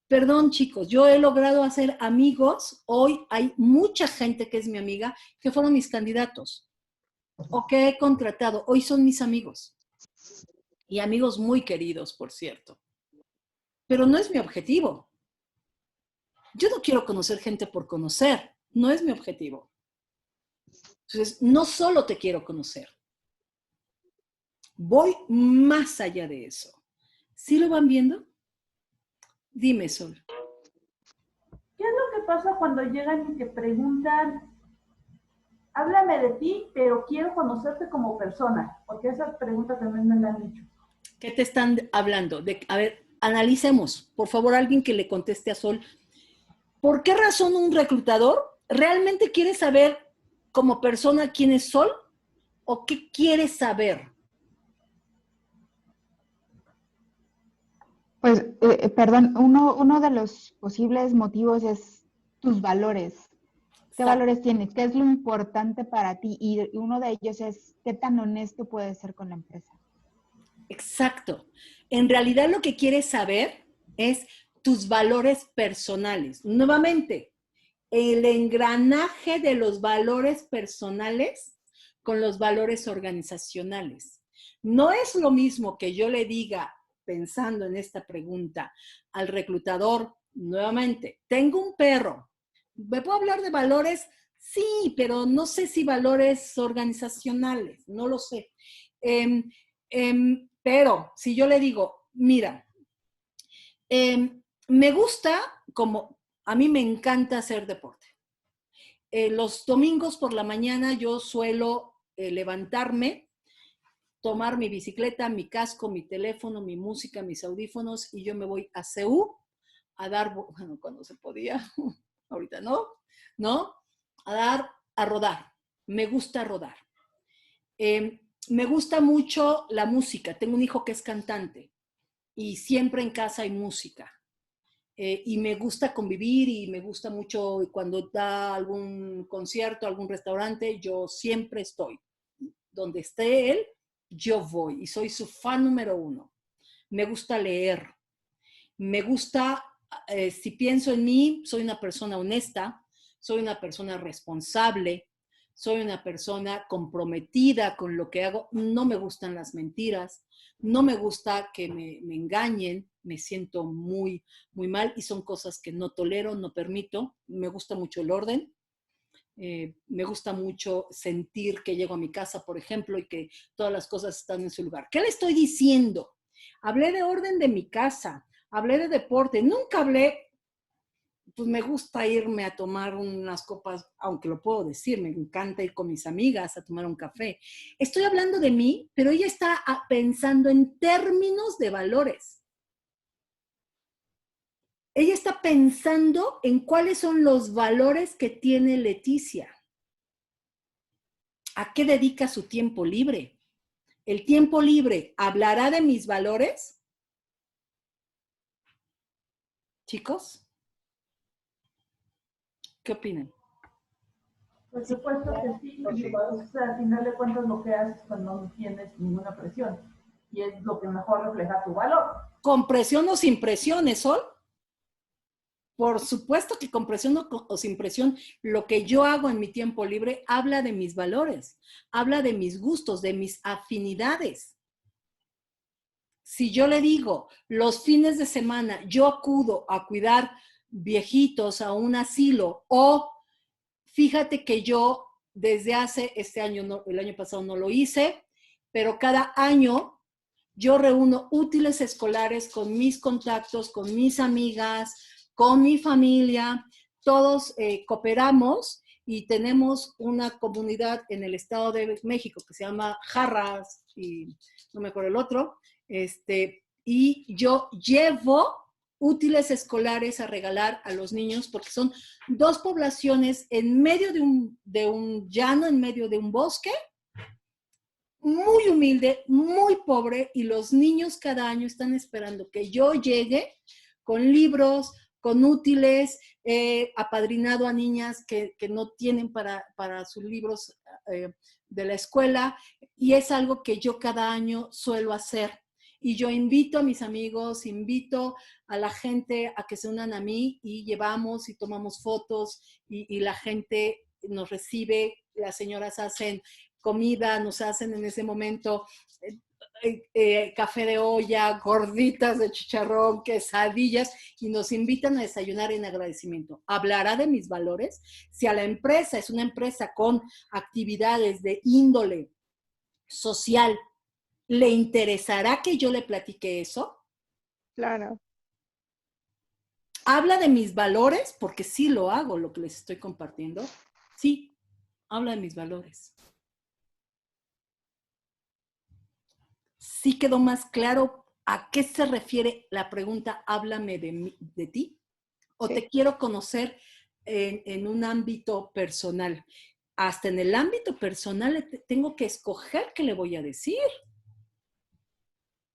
Perdón, chicos, yo he logrado hacer amigos. Hoy hay mucha gente que es mi amiga, que fueron mis candidatos o que he contratado. Hoy son mis amigos. Y amigos muy queridos, por cierto. Pero no es mi objetivo. Yo no quiero conocer gente por conocer. No es mi objetivo. Entonces, no solo te quiero conocer. Voy más allá de eso. ¿Sí lo van viendo? Dime, Sol. ¿Qué es lo que pasa cuando llegan y te preguntan, háblame de ti, pero quiero conocerte como persona? Porque esa pregunta también me la han hecho. ¿Qué te están hablando? A ver, analicemos. Por favor, alguien que le conteste a Sol. ¿Por qué razón un reclutador realmente quiere saber como persona quién es Sol? ¿O qué quiere saber? Pues, perdón, uno de los posibles motivos es tus valores. ¿Qué valores tienes? ¿Qué es lo importante para ti? Y uno de ellos es qué tan honesto puedes ser con la empresa. Exacto. En realidad lo que quieres saber es tus valores personales. Nuevamente, el engranaje de los valores personales con los valores organizacionales. No es lo mismo que yo le diga, pensando en esta pregunta, al reclutador, nuevamente, tengo un perro. ¿Me puedo hablar de valores? Sí, pero no sé si valores organizacionales, no lo sé. Pero si yo le digo, mira, Me gusta, como a mí me encanta hacer deporte. Los domingos por la mañana yo suelo levantarme, tomar mi bicicleta, mi casco, mi teléfono, mi música, mis audífonos y yo me voy a CU a dar, bueno, cuando se podía, ahorita no, a rodar. Me gusta rodar. Me gusta mucho la música. Tengo un hijo que es cantante y siempre en casa hay música. Y me gusta convivir y me gusta mucho cuando da algún concierto, algún restaurante, yo siempre estoy. Donde esté él, yo voy y soy su fan número 1. Me gusta leer. Me gusta, si pienso en mí, soy una persona honesta, soy una persona responsable, soy una persona comprometida con lo que hago. No me gustan las mentiras, no me gusta que me engañen, me siento muy, muy mal y son cosas que no tolero, no permito. Me gusta mucho el orden. Me gusta mucho sentir que llego a mi casa, por ejemplo, y que todas las cosas están en su lugar. ¿Qué le estoy diciendo? Hablé de orden de mi casa, hablé de deporte, nunca hablé, pues me gusta irme a tomar unas copas, aunque lo puedo decir, me encanta ir con mis amigas a tomar un café. Estoy hablando de mí, pero ella está pensando en términos de valores. Ella está pensando en cuáles son los valores que tiene Leticia. ¿A qué dedica su tiempo libre? ¿El tiempo libre hablará de mis valores? Chicos, ¿qué opinan? Por supuesto que sí. O sea, al final de cuentas lo que haces cuando no tienes ninguna presión. Y es lo que mejor refleja tu valor. ¿Con presión o sin presión, Sol? Por supuesto que con presión o sin presión, lo que yo hago en mi tiempo libre habla de mis valores, habla de mis gustos, de mis afinidades. Si yo le digo, los fines de semana yo acudo a cuidar viejitos a un asilo o fíjate que yo desde este año, el año pasado no lo hice, pero cada año yo reúno útiles escolares con mis contactos, con mis amigas, con mi familia, todos cooperamos y tenemos una comunidad en el Estado de México que se llama Jarras y no me acuerdo el otro, y yo llevo útiles escolares a regalar a los niños porque son 2 poblaciones en medio de un llano, en medio de un bosque, muy humilde, muy pobre, y los niños cada año están esperando que yo llegue con libros, con útiles, apadrinado a niñas que no tienen para sus libros de la escuela, y es algo que yo cada año suelo hacer. Y yo invito a mis amigos, invito a la gente a que se unan a mí y llevamos y tomamos fotos y la gente nos recibe, las señoras hacen comida, nos hacen en ese momento café de olla, gorditas de chicharrón, quesadillas y nos invitan a desayunar en agradecimiento. ¿Hablará de mis valores? Si a la empresa es una empresa con actividades de índole social, ¿le interesará que yo le platique eso? Claro. ¿Habla de mis valores? Porque sí lo hago, lo que les estoy compartiendo. Sí, habla de mis valores. ¿Sí quedó más claro a qué se refiere la pregunta háblame de ti? ¿O te quiero conocer en un ámbito personal? Hasta en el ámbito personal tengo que escoger qué le voy a decir.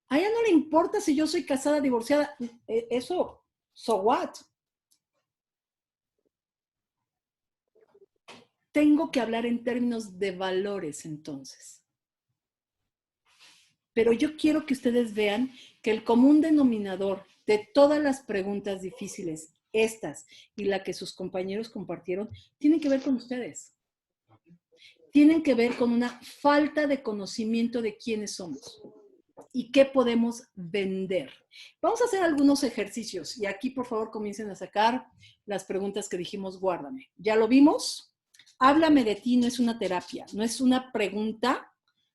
A ella no le importa si yo soy casada, divorciada. Eso, so what? Tengo que hablar en términos de valores entonces. Pero yo quiero que ustedes vean que el común denominador de todas las preguntas difíciles, estas y la que sus compañeros compartieron, tienen que ver con ustedes. Tienen que ver con una falta de conocimiento de quiénes somos y qué podemos vender. Vamos a hacer algunos ejercicios y aquí por favor comiencen a sacar las preguntas que dijimos, guárdame. ¿Ya lo vimos? Háblame de ti no es una terapia, no es una pregunta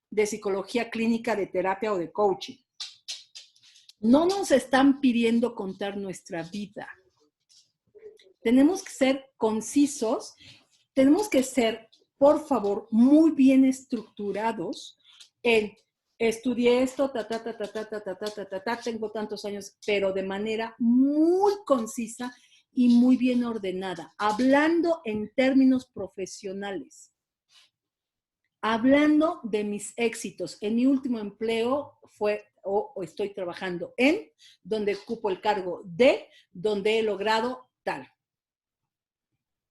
de psicología clínica, de terapia o de coaching. No nos están pidiendo contar nuestra vida. Tenemos que ser concisos, tenemos que ser, por favor, muy bien estructurados en estudié esto, tengo tantos años, pero de manera muy concisa y muy bien ordenada, hablando en términos profesionales, hablando de mis éxitos. En mi último empleo fue, o estoy trabajando en, donde ocupo el cargo de, donde he logrado tal.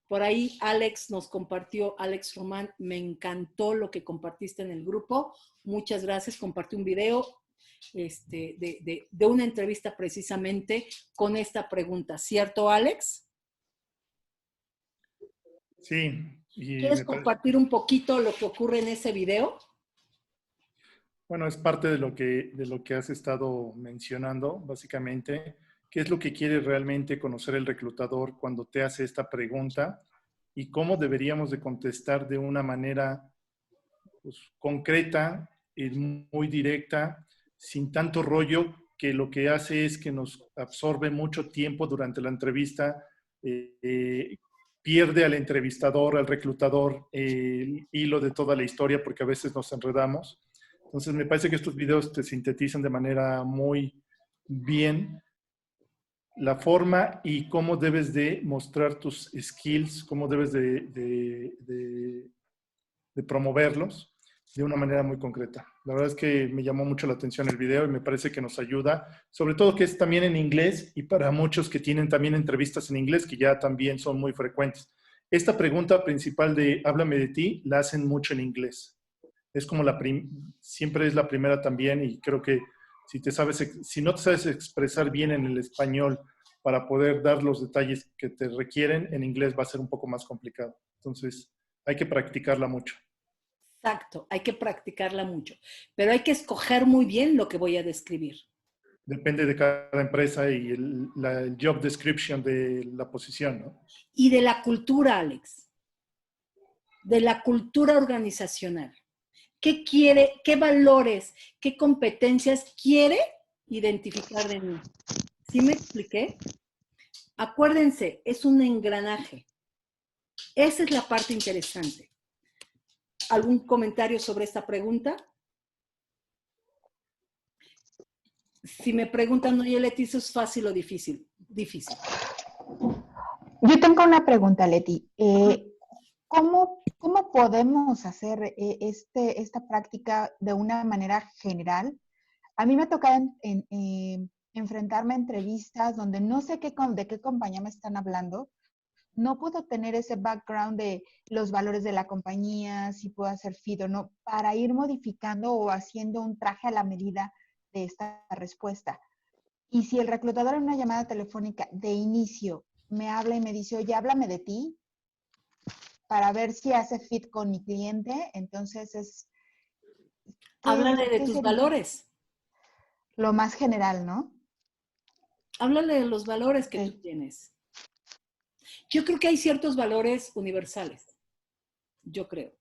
Por ahí Alex nos compartió, Alex Román, me encantó lo que compartiste en el grupo. Muchas gracias. Compartí un video de una entrevista precisamente con esta pregunta. ¿Cierto, Alex? Sí. ¿Quieres compartir un poquito lo que ocurre en ese video? Bueno, es parte de lo que has estado mencionando, básicamente. ¿Qué es lo que quiere realmente conocer el reclutador cuando te hace esta pregunta? Y cómo deberíamos de contestar de una manera pues, concreta y muy directa, sin tanto rollo, que lo que hace es que nos absorbe mucho tiempo durante la entrevista, pierde al entrevistador, al reclutador, el hilo de toda la historia, porque a veces nos enredamos. Entonces, me parece que estos videos te sintetizan de manera muy bien la forma y cómo debes de mostrar tus skills, cómo debes de promoverlos de una manera muy concreta. La verdad es que me llamó mucho la atención el video y me parece que nos ayuda, sobre todo que es también en inglés y para muchos que tienen también entrevistas en inglés, que ya también son muy frecuentes. Esta pregunta principal de háblame de ti, la hacen mucho en inglés. Es como siempre es la primera también y creo que si no te sabes expresar bien en el español para poder dar los detalles que te requieren, en inglés va a ser un poco más complicado. Entonces, hay que practicarla mucho. Exacto, hay que practicarla mucho. Pero hay que escoger muy bien lo que voy a describir. Depende de cada empresa y el job description de la posición, ¿no? Y de la cultura, Alex. De la cultura organizacional. ¿Qué quiere, qué valores, qué competencias quiere identificar de mí? ¿Sí me expliqué? Acuérdense, es un engranaje. Esa es la parte interesante. ¿Algún comentario sobre esta pregunta? Si me preguntan, oye, Leti, ¿eso es fácil o difícil? Difícil. Yo tengo una pregunta, Leti. ¿Cómo podemos hacer esta práctica de una manera general? A mí me ha tocado enfrentarme a entrevistas donde no sé de qué compañía me están hablando. No puedo tener ese background de los valores de la compañía, si puedo hacer feed o no, para ir modificando o haciendo un traje a la medida de esta respuesta. Y si el reclutador en una llamada telefónica de inicio me habla y me dice, oye, háblame de ti, para ver si hace fit con mi cliente, entonces es... Háblale de tus valores. Lo más general, ¿no? Háblale de los valores que tú tienes. Yo creo que hay ciertos valores universales. Yo creo.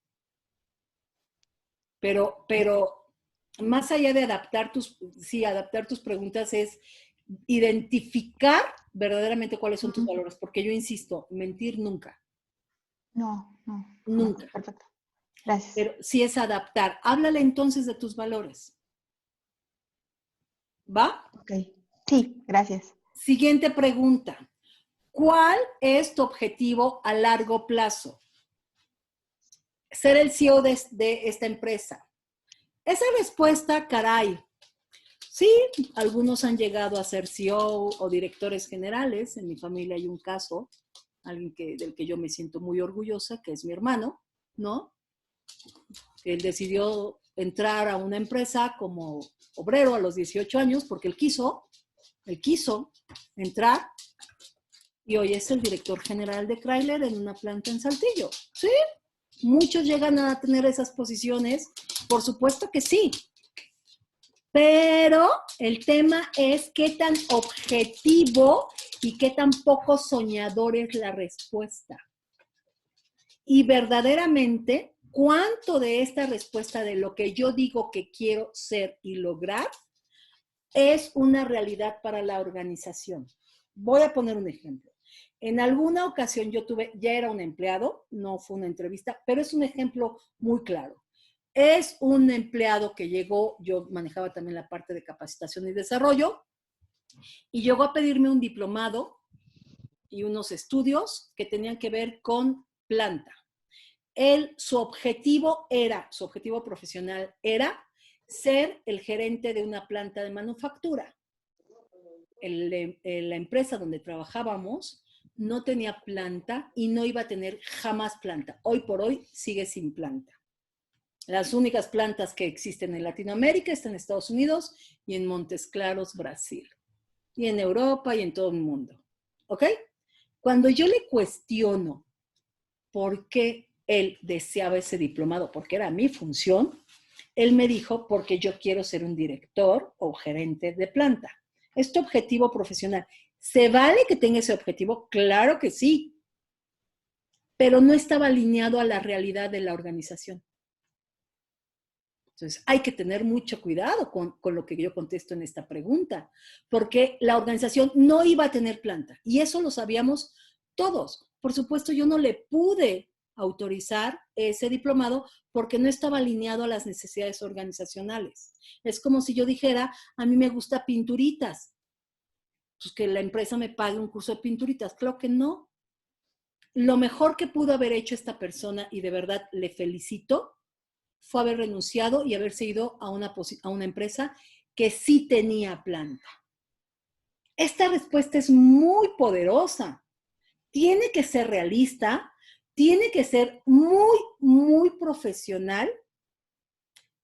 Pero más allá de adaptar tus preguntas es identificar verdaderamente cuáles son tus valores. Porque yo insisto, mentir nunca. No. Nunca. Perfecto. Gracias. Pero sí es adaptar. Háblale entonces de tus valores. ¿Va? Ok. Sí, gracias. Siguiente pregunta. ¿Cuál es tu objetivo a largo plazo? Ser el CEO de esta empresa. Esa respuesta, caray. Sí, algunos han llegado a ser CEO o directores generales. En mi familia hay un caso, alguien del que yo me siento muy orgullosa, que es mi hermano, ¿no? Él decidió entrar a una empresa como obrero a los 18 años porque él quiso entrar y hoy es el director general de Chrysler en una planta en Saltillo. ¿Sí? Muchos llegan a tener esas posiciones, por supuesto que sí. Pero el tema es qué tan objetivo y qué tan poco soñador es la respuesta. Y verdaderamente, ¿cuánto de esta respuesta de lo que yo digo que quiero ser y lograr es una realidad para la organización. Voy a poner un ejemplo. En alguna ocasión yo tuve, ya era un empleado, no fue una entrevista, pero es un ejemplo muy claro. Es un empleado que llegó, yo manejaba también la parte de capacitación y desarrollo, y llegó a pedirme un diplomado y unos estudios que tenían que ver con planta. Su objetivo profesional era ser el gerente de una planta de manufactura. La empresa donde trabajábamos no tenía planta y no iba a tener jamás planta. Hoy por hoy sigue sin planta. Las únicas plantas que existen en Latinoamérica están en Estados Unidos y en Montes Claros, Brasil. Y en Europa y en todo el mundo. ¿Ok? Cuando yo le cuestiono por qué él deseaba ese diplomado, porque era mi función, él me dijo, porque yo quiero ser un director o gerente de planta. Es tu objetivo profesional. ¿Se vale que tenga ese objetivo? Claro que sí. Pero no estaba alineado a la realidad de la organización. Entonces, hay que tener mucho cuidado con lo que yo contesto en esta pregunta, porque la organización no iba a tener planta, y eso lo sabíamos todos. Por supuesto, yo no le pude autorizar ese diplomado porque no estaba alineado a las necesidades organizacionales. Es como si yo dijera, a mí me gusta pinturitas, pues que la empresa me pague un curso de pinturitas. Claro que no. Lo mejor que pudo haber hecho esta persona, y de verdad le felicito, fue haber renunciado y haberse ido a una empresa que sí tenía planta. Esta respuesta es muy poderosa. Tiene que ser realista, tiene que ser muy, muy profesional,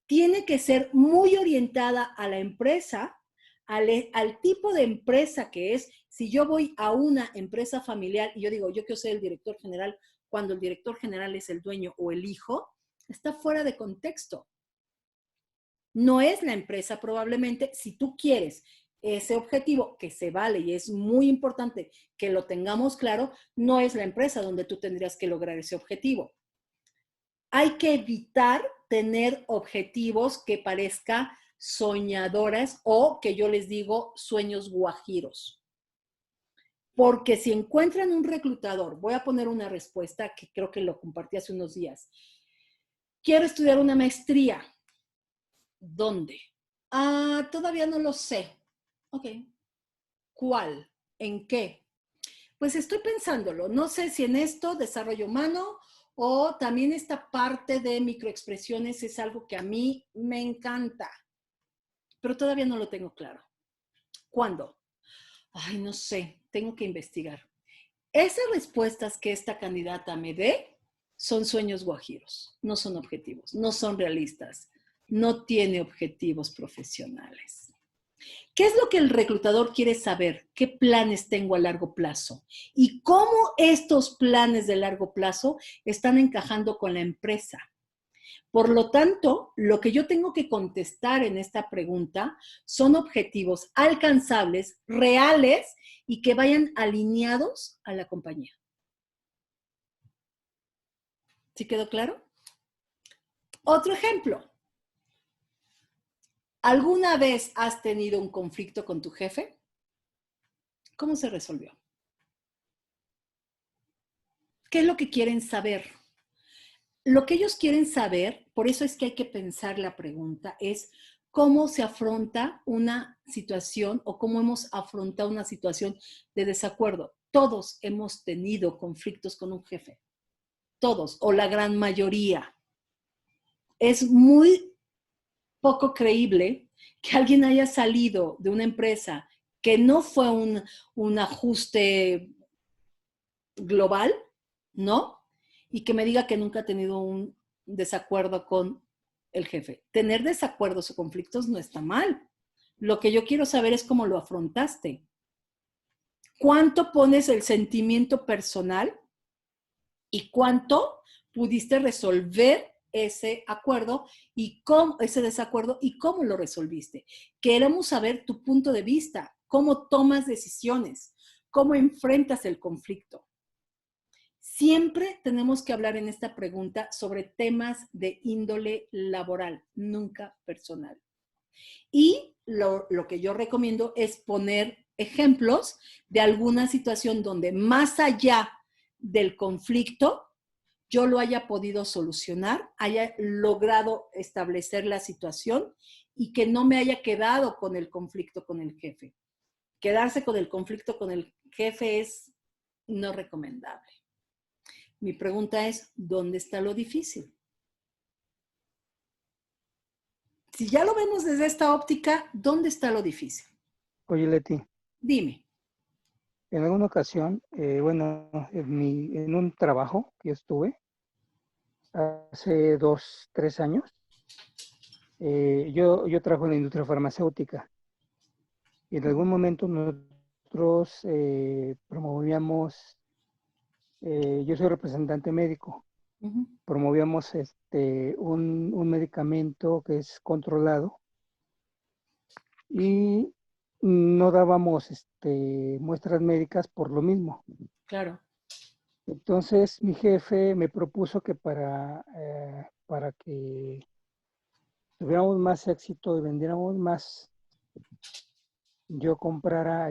tiene que ser muy orientada a la empresa, al tipo de empresa que es. Si yo voy a una empresa familiar y yo digo, yo quiero ser el director general, cuando el director general es el dueño o el hijo, está fuera de contexto. No es la empresa probablemente. Si tú quieres ese objetivo, que se vale y es muy importante que lo tengamos claro, no es la empresa donde tú tendrías que lograr ese objetivo. Hay que evitar tener objetivos que parezcan soñadoras o que yo les digo sueños guajiros. Porque si encuentran un reclutador, voy a poner una respuesta que creo que lo compartí hace unos días. Quiero estudiar una maestría. ¿Dónde? Todavía no lo sé. Ok. ¿Cuál? ¿En qué? Pues estoy pensándolo. No sé si en esto, desarrollo humano, o también esta parte de microexpresiones es algo que a mí me encanta. Pero todavía no lo tengo claro. ¿Cuándo? Ay, no sé. Tengo que investigar. Esas respuestas que esta candidata me dé son sueños guajiros, no son objetivos, no son realistas, no tiene objetivos profesionales. ¿Qué es lo que el reclutador quiere saber? ¿Qué planes tengo a largo plazo? ¿Y cómo estos planes de largo plazo están encajando con la empresa? Por lo tanto, lo que yo tengo que contestar en esta pregunta son objetivos alcanzables, reales y que vayan alineados a la compañía. ¿Sí quedó claro? Otro ejemplo. ¿Alguna vez has tenido un conflicto con tu jefe? ¿Cómo se resolvió? ¿Qué es lo que quieren saber? Lo que ellos quieren saber, por eso es que hay que pensar la pregunta, es cómo se afronta una situación o cómo hemos afrontado una situación de desacuerdo. Todos hemos tenido conflictos con un jefe. Todos, o la gran mayoría. Es muy poco creíble que alguien haya salido de una empresa que no fue un ajuste global, ¿no? Y que me diga que nunca ha tenido un desacuerdo con el jefe. Tener desacuerdos o conflictos no está mal. Lo que yo quiero saber es cómo lo afrontaste. ¿Cuánto pones el sentimiento personal y cuánto pudiste resolver ese acuerdo y ese desacuerdo y cómo lo resolviste? Queremos saber tu punto de vista, cómo tomas decisiones, cómo enfrentas el conflicto. Siempre tenemos que hablar en esta pregunta sobre temas de índole laboral, nunca personal. Y lo que yo recomiendo es poner ejemplos de alguna situación donde más allá del conflicto yo lo haya podido solucionar, haya logrado establecer la situación y que no me haya quedado con el conflicto con el jefe. Quedarse con el conflicto con el jefe es no recomendable. Mi pregunta es, ¿dónde está lo difícil? Si ya lo vemos desde esta óptica, ¿dónde está lo difícil? Oye, Leti, Dime. en alguna ocasión, bueno, en un trabajo que estuve hace 2, 3 años, yo trabajo en la industria farmacéutica y en algún momento nosotros promovíamos, yo soy representante médico, promovíamos un medicamento que es controlado y no dábamos muestras médicas por lo mismo. Claro. Entonces mi jefe me propuso que para que tuviéramos más éxito y vendiéramos más, yo comprara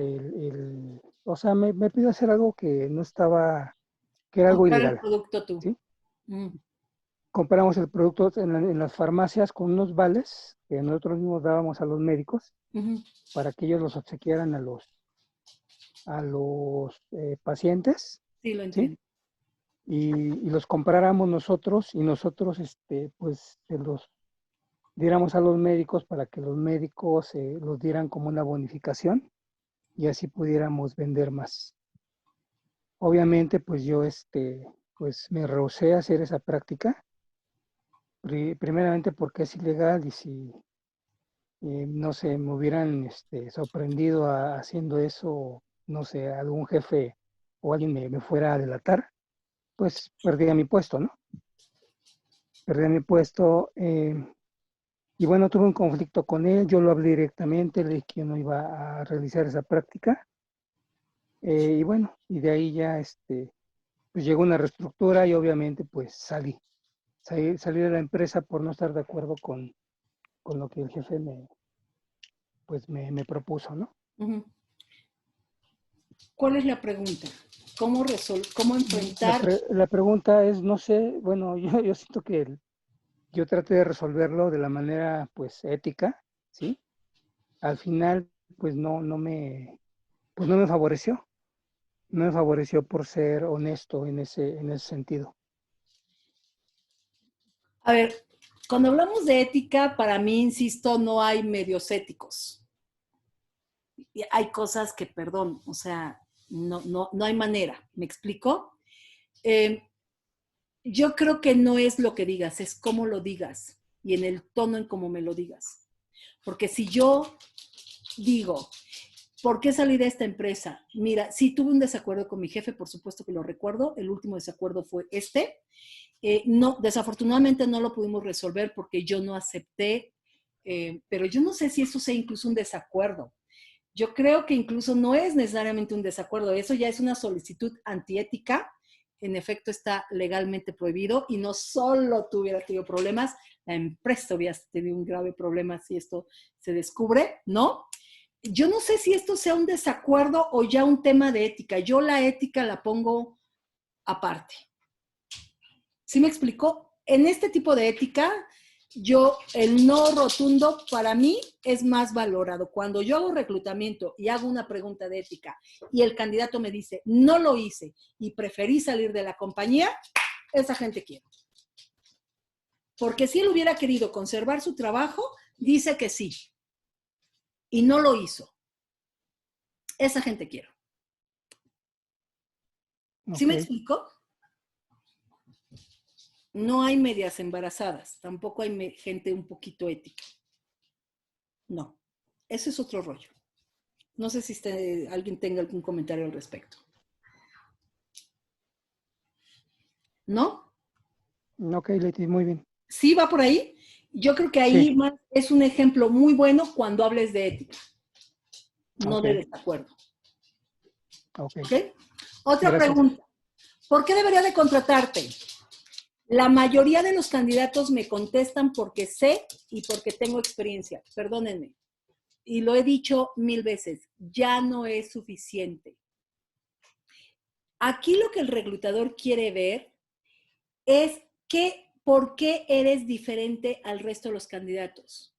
o sea, me pidió hacer algo que no estaba, que era algo Comprar ilegal. el producto tú. ¿Sí? Compramos el producto en las farmacias con unos vales que nosotros mismos dábamos a los médicos para que ellos los obsequiaran a los pacientes. Sí, lo entiendo. ¿Sí? Y los compráramos nosotros y nosotros pues se los diéramos a los médicos para que los médicos los dieran como una bonificación y así pudiéramos vender más. Obviamente pues yo pues me rehusé a hacer esa práctica, primeramente porque es ilegal y si no sé, me hubieran sorprendido haciendo eso, no sé, algún jefe o alguien me fuera a delatar, pues perdía mi puesto, ¿no? Perdí mi puesto y bueno, tuve un conflicto con él, yo lo hablé directamente, le dije que yo no iba a realizar esa práctica y bueno, y de ahí ya pues llegó una reestructura y obviamente pues salí de la empresa por no estar de acuerdo con lo que el jefe me propuso, ¿no? ¿Cuál es la pregunta? ¿Cómo enfrentar? La pregunta es, no sé, bueno, yo siento que yo traté de resolverlo de la manera, pues, ética, ¿sí? Al final, pues, no me favoreció. No me favoreció por ser honesto en ese sentido. A ver, cuando hablamos de ética, para mí, insisto, no hay medios éticos. Y hay cosas que, perdón, o sea, no hay manera. ¿Me explico? Yo creo que no es lo que digas, es cómo lo digas y en el tono en cómo me lo digas. Porque si yo digo, ¿por qué salí de esta empresa? Mira, sí tuve un desacuerdo con mi jefe, por supuesto que lo recuerdo. El último desacuerdo fue no, desafortunadamente no lo pudimos resolver porque yo no acepté, pero yo no sé si eso sea incluso un desacuerdo. Yo creo que incluso no es necesariamente un desacuerdo, eso ya es una solicitud antiética, en efecto está legalmente prohibido y no solo tú hubieras tenido problemas, la empresa hubiera tenido un grave problema si esto se descubre, ¿no? Yo no sé si esto sea un desacuerdo o ya un tema de ética, yo la ética la pongo aparte. ¿Sí me explicó? En este tipo de ética, el no rotundo para mí es más valorado. Cuando yo hago reclutamiento y hago una pregunta de ética y el candidato me dice, no lo hice y preferí salir de la compañía, esa gente quiere. Porque si él hubiera querido conservar su trabajo, dice que sí. Y no lo hizo. Esa gente quiero. ¿Sí me explico? No hay medias embarazadas, tampoco hay gente un poquito ética. No, ese es otro rollo. No sé si alguien tenga algún comentario al respecto. ¿No? Ok, Leti, muy bien. ¿Sí va por ahí? Yo creo que ahí es un ejemplo muy bueno cuando hables de ética, no de desacuerdo. Ok. Otra pregunta. ¿Por qué debería de contratarte? La mayoría de los candidatos me contestan porque sé y porque tengo experiencia. Perdónenme. Y lo he dicho 1000 veces, ya no es suficiente. Aquí lo que el reclutador quiere ver es por qué eres diferente al resto de los candidatos.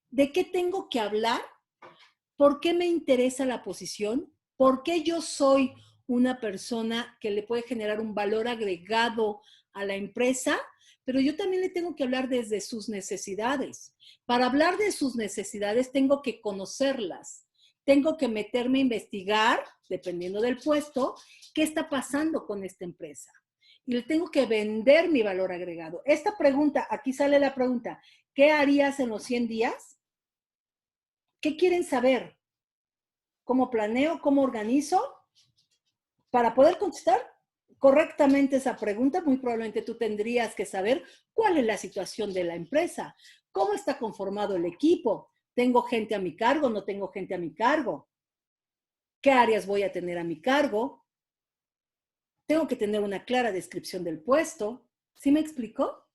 ¿De qué tengo que hablar? ¿Por qué me interesa la posición? ¿Por qué yo soy una persona que le puede generar un valor agregado a la empresa? Pero yo también le tengo que hablar desde sus necesidades. Para hablar de sus necesidades tengo que conocerlas. Tengo que meterme a investigar, dependiendo del puesto, qué está pasando con esta empresa. Y le tengo que vender mi valor agregado. Esta pregunta, aquí sale la pregunta, ¿qué harías en los 100 días? ¿Qué quieren saber? ¿Cómo planeo? ¿Cómo organizo? Para poder contestar correctamente esa pregunta, muy probablemente tú tendrías que saber cuál es la situación de la empresa, cómo está conformado el equipo, ¿tengo gente a mi cargo? ¿No tengo gente a mi cargo? ¿Qué áreas voy a tener a mi cargo? Tengo que tener una clara descripción del puesto. ¿Sí me explicó?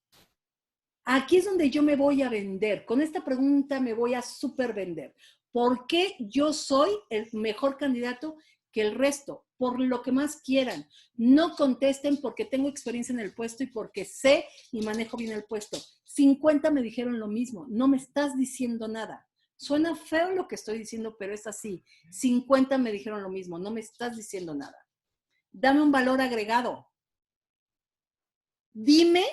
Aquí es donde yo me voy a vender. Con esta pregunta me voy a súper vender. ¿Por qué yo soy el mejor candidato que el resto? Por lo que más quieran. No contesten porque tengo experiencia en el puesto y porque sé y manejo bien el puesto. 50 me dijeron lo mismo. No me estás diciendo nada. Suena feo lo que estoy diciendo, pero es así. 50 me dijeron lo mismo. No me estás diciendo nada. Dame un valor agregado. Dime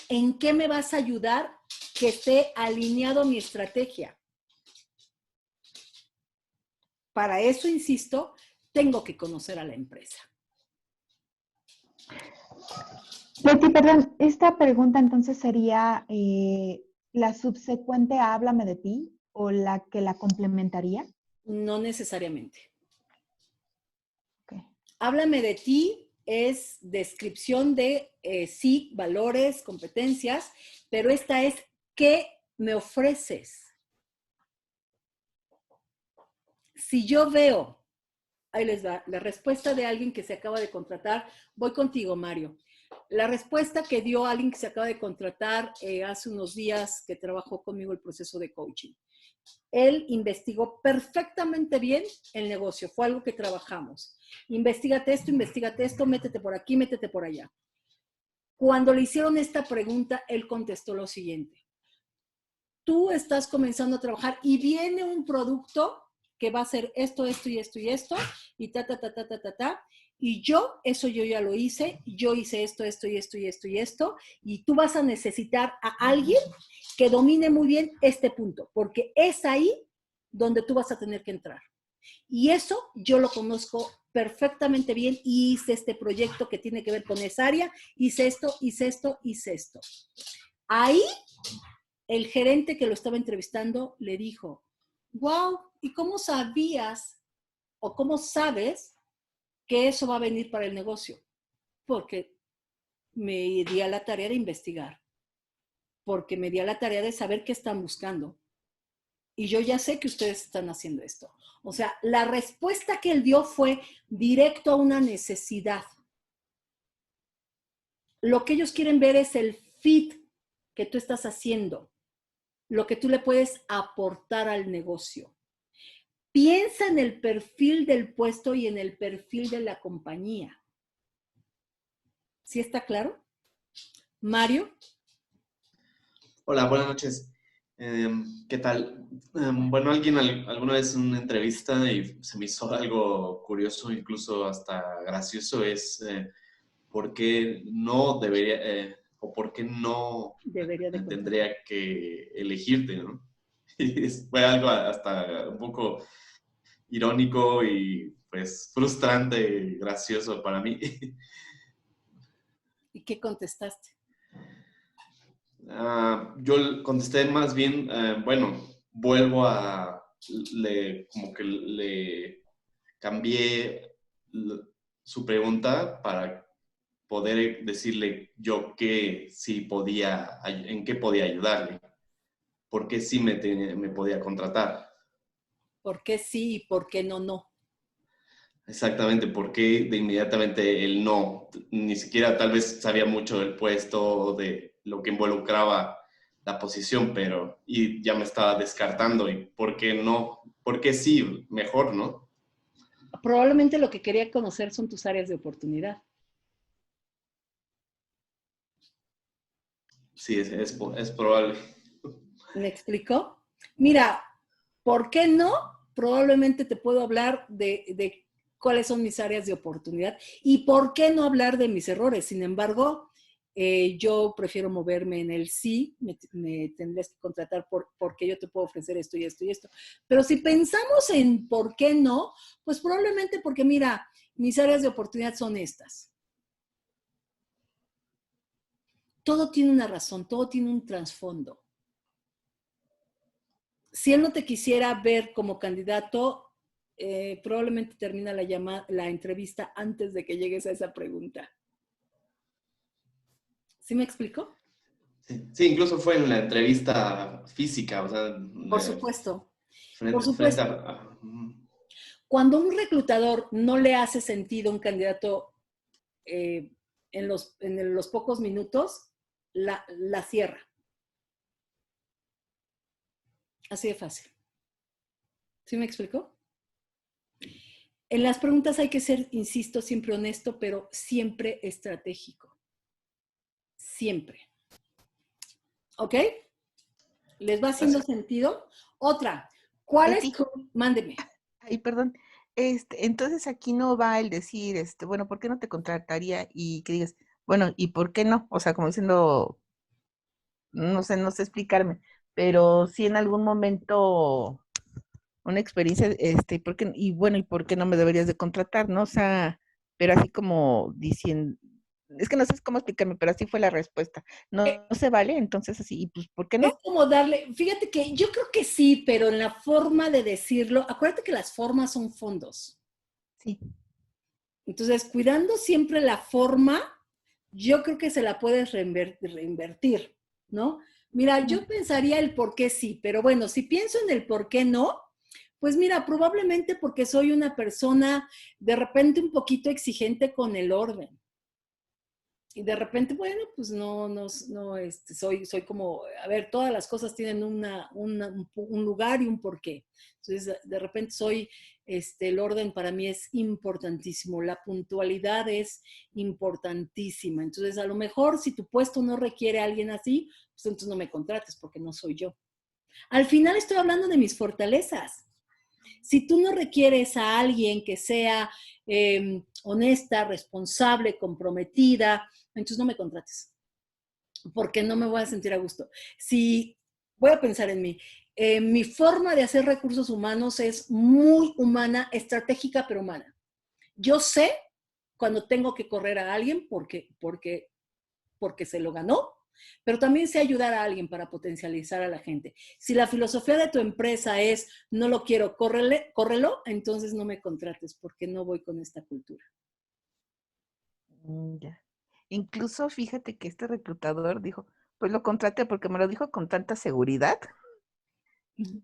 en qué me vas a ayudar que esté alineado mi estrategia. Para eso, insisto, tengo que conocer a la empresa. Betty, perdón, esta pregunta entonces sería la subsecuente a háblame de ti o la que la complementaría. No necesariamente. Okay. Háblame de ti es descripción de, sí, valores, competencias, pero esta es ¿qué me ofreces? Si yo veo, ahí les va, la respuesta de alguien que se acaba de contratar, voy contigo, Mario. La respuesta que dio alguien que se acaba de contratar hace unos días que trabajó conmigo el proceso de coaching. Él investigó perfectamente bien el negocio, fue algo que trabajamos. Investígate esto, métete por aquí, métete por allá. Cuando le hicieron esta pregunta, él contestó lo siguiente. Tú estás comenzando a trabajar y viene un producto que va a ser esto, esto y esto y esto, y y eso yo ya lo hice, yo hice esto, esto y esto y esto y esto, y tú vas a necesitar a alguien que domine muy bien este punto, porque es ahí donde tú vas a tener que entrar. Y eso yo lo conozco perfectamente bien y hice este proyecto que tiene que ver con esa área, hice esto, hice esto, hice esto. Ahí el gerente que lo estaba entrevistando le dijo, wow, ¿y cómo sabías o cómo sabes que eso va a venir para el negocio? Porque me di a la tarea de investigar, porque me di a la tarea de saber qué están buscando. Y yo ya sé que ustedes están haciendo esto. O sea, la respuesta que él dio fue directo a una necesidad. Lo que ellos quieren ver es el fit que tú estás haciendo, lo que tú le puedes aportar al negocio. Piensa en el perfil del puesto y en el perfil de la compañía. ¿Sí está claro? Mario. Hola, buenas noches. ¿Qué tal? Bueno, alguien alguna vez en una entrevista y se me hizo algo curioso, incluso hasta gracioso, es por qué no debería o por qué no tendría que elegirte, ¿no? Y fue algo hasta un poco irónico y pues frustrante y gracioso para mí. ¿Y qué contestaste? Yo contesté más bien, bueno, vuelvo a, como que le cambié su pregunta para poder decirle yo que sí podía, en qué podía ayudarle, por qué sí me podía contratar. ¿Por qué sí y por qué no? Exactamente, ¿por qué de inmediatamente el no? Ni siquiera tal vez sabía mucho del puesto, de lo que involucraba la posición, pero y ya me estaba descartando. ¿Y por qué no? ¿Por qué sí? Mejor, ¿no? Probablemente lo que quería conocer son tus áreas de oportunidad. Sí, es probable. ¿Me explico? Mira, ¿por qué no? Probablemente te puedo hablar de cuáles son mis áreas de oportunidad y por qué no hablar de mis errores. Sin embargo, yo prefiero moverme en el sí, me tendrías que contratar porque yo te puedo ofrecer esto y esto y esto. Pero si pensamos en por qué no, pues probablemente porque mira, mis áreas de oportunidad son estas. Todo tiene una razón, todo tiene un trasfondo. Si él no te quisiera ver como candidato, probablemente termina la entrevista antes de que llegues a esa pregunta. ¿Sí me explico? Sí, incluso fue en la entrevista física, o sea, Por supuesto. frente, Por supuesto. Cuando un reclutador no le hace sentido a un candidato en los pocos minutos, la cierra. Así de fácil. ¿Sí me explico? En las preguntas hay que ser, insisto, siempre honesto, pero siempre estratégico. Siempre. ¿Ok? ¿Les va haciendo sentido? Otra, ¿cuál es tu? Mándeme. Ay, perdón. Entonces aquí no va el decir, bueno, ¿por qué no te contrataría? Y que digas, bueno, ¿y por qué no? O sea, como diciendo, no sé explicarme, pero sí en algún momento una experiencia, ¿por qué? Y bueno, ¿y por qué no me deberías de contratar? ¿No? O sea, pero así como diciendo, es que no sé cómo explicarme, pero así fue la respuesta. No se vale, entonces así, y pues, ¿por qué no? Es como darle, fíjate que yo creo que sí, pero en la forma de decirlo, acuérdate que las formas son fondos. Sí. Entonces, cuidando siempre la forma, yo creo que se la puedes reinvertir, ¿no? Mira, yo pensaría el por qué sí, pero bueno, si pienso en el por qué no, pues mira, probablemente porque soy una persona de repente un poquito exigente con el orden. Y de repente, bueno, pues no, soy como, a ver, todas las cosas tienen un lugar y un porqué. Entonces, de repente el orden para mí es importantísimo, la puntualidad es importantísima. Entonces, a lo mejor si tu puesto no requiere a alguien así, pues entonces no me contrates porque no soy yo. Al final estoy hablando de mis fortalezas. Si tú no requieres a alguien que sea honesta, responsable, comprometida, entonces no me contrates, porque no me voy a sentir a gusto. Si voy a pensar en mí, mi forma de hacer recursos humanos es muy humana, estratégica, pero humana. Yo sé cuando tengo que correr a alguien porque se lo ganó, pero también sé ayudar a alguien para potencializar a la gente. Si la filosofía de tu empresa es no lo quiero, córrelo, entonces no me contrates porque no voy con esta cultura. Ya. Incluso fíjate que este reclutador dijo, pues lo contraté porque me lo dijo con tanta seguridad.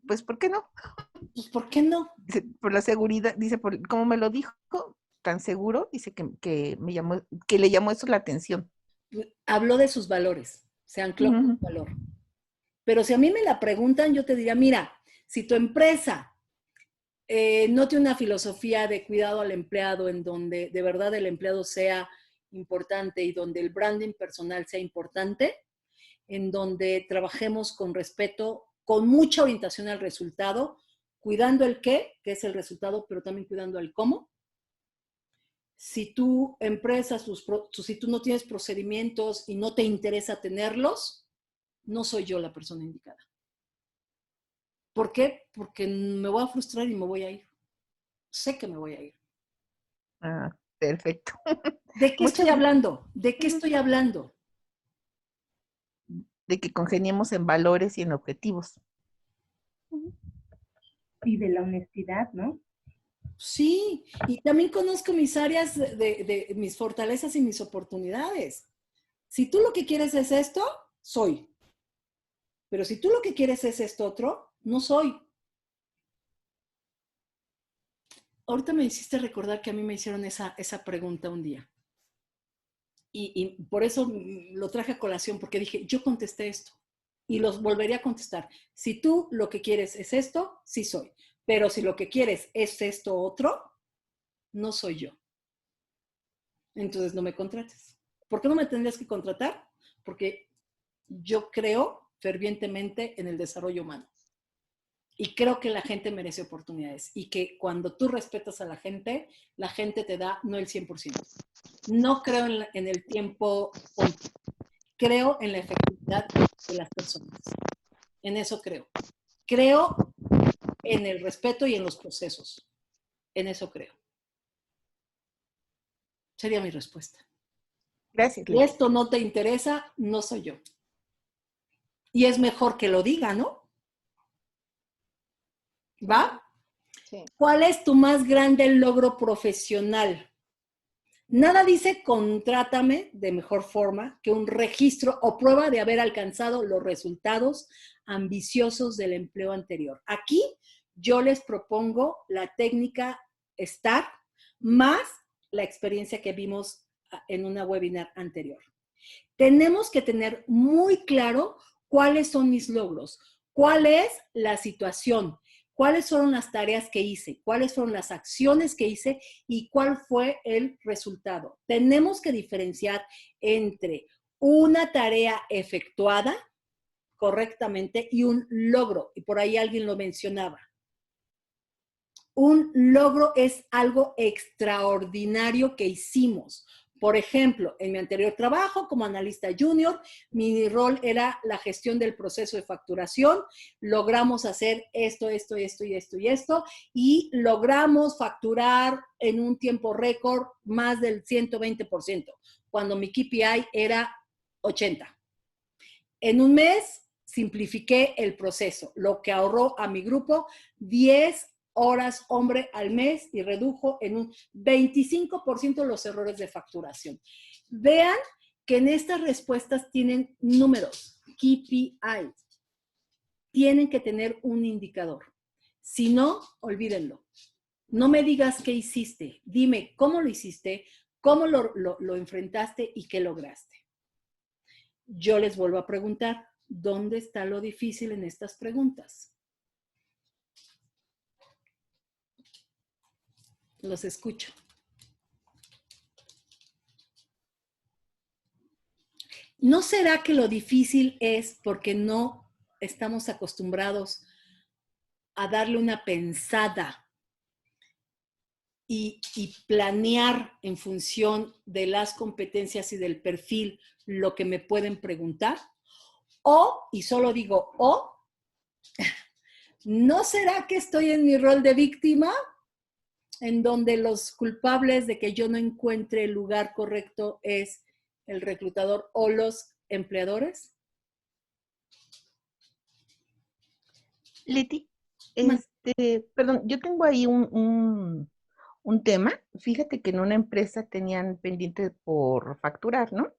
Pues, ¿por qué no? Pues, ¿por qué no? Dice, por la seguridad, dice, como me lo dijo tan seguro, dice que le llamó eso la atención. Habló de sus valores, se ancló con un valor. Pero si a mí me la preguntan, yo te diría, mira, si tu empresa no tiene una filosofía de cuidado al empleado en donde de verdad el empleado sea importante y donde el branding personal sea importante, en donde trabajemos con respeto, con mucha orientación al resultado, cuidando el qué, que es el resultado, pero también cuidando el cómo. Si tu empresa, si tú no tienes procedimientos y no te interesa tenerlos, no soy yo la persona indicada. ¿Por qué? Porque me voy a frustrar y me voy a ir. Sé que me voy a ir. Ah, perfecto. ¿De qué estoy hablando? ¿De qué estoy hablando? De que congeniemos en valores y en objetivos. Y de la honestidad, ¿no? Sí, y también conozco mis áreas de mis fortalezas y mis oportunidades. Si tú lo que quieres es esto, soy. Pero si tú lo que quieres es esto otro, no soy. ahorita me hiciste recordar que a mí me hicieron esa pregunta un día. Y por eso lo traje a colación, porque dije, yo contesté esto y los volvería a contestar. Si tú lo que quieres es esto, sí soy. Pero si lo que quieres es esto otro, no soy yo. Entonces no me contrates. ¿Por qué no me tendrías que contratar? Porque yo creo fervientemente en el desarrollo humano. Y creo que la gente merece oportunidades y que cuando tú respetas a la gente te da no el 100%. No creo en el tiempo, creo en la efectividad de las personas. En eso creo. Creo en el respeto y en los procesos. En eso creo. Sería mi respuesta. Gracias. Si esto no te interesa, no soy yo. Y es mejor que lo diga, ¿no? ¿Va? Sí. ¿Cuál es tu más grande logro profesional? Nada dice contrátame de mejor forma que un registro o prueba de haber alcanzado los resultados ambiciosos del empleo anterior. Aquí yo les propongo la técnica STAR más la experiencia que vimos en una webinar anterior. Tenemos que tener muy claro cuáles son mis logros, cuál es la situación, cuáles fueron las tareas que hice, cuáles fueron las acciones que hice y cuál fue el resultado. Tenemos que diferenciar entre una tarea efectuada correctamente y un logro. Y por ahí alguien lo mencionaba. Un logro es algo extraordinario que hicimos. Por ejemplo, en mi anterior trabajo como analista junior, mi rol era la gestión del proceso de facturación. Logramos hacer esto y logramos facturar en un tiempo récord más del 120%, cuando mi KPI era 80%. En un mes simplifiqué el proceso, lo que ahorró a mi grupo 10 horas hombre al mes y redujo en un 25% los errores de facturación. Vean que en estas respuestas tienen números, KPIs. Tienen que tener un indicador. Si no, olvídenlo. No me digas qué hiciste. Dime cómo lo hiciste, cómo lo enfrentaste y qué lograste. Yo les vuelvo a preguntar, ¿dónde está lo difícil en estas preguntas? Los escucho. ¿No será que lo difícil es porque no estamos acostumbrados a darle una pensada y planear en función de las competencias y del perfil lo que me pueden preguntar? O, y solo digo o, ¿no será que estoy en mi rol de víctima? En donde los culpables de que yo no encuentre el lugar correcto es el reclutador o los empleadores. Leti, perdón, yo tengo ahí un tema. Fíjate que en una empresa tenían pendiente por facturar, ¿no?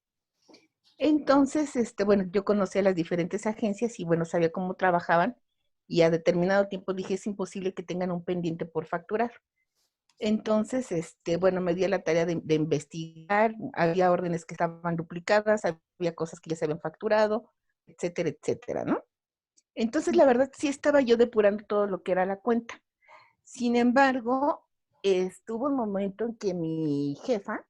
Entonces, bueno, yo conocía las diferentes agencias y bueno, sabía cómo trabajaban y a determinado tiempo dije, es imposible que tengan un pendiente por facturar. Entonces, bueno, me di a la tarea de investigar, había órdenes que estaban duplicadas, había cosas que ya se habían facturado, etcétera, etcétera, ¿no? Entonces, la verdad, sí estaba yo depurando todo lo que era la cuenta. Sin embargo, estuvo un momento en que mi jefa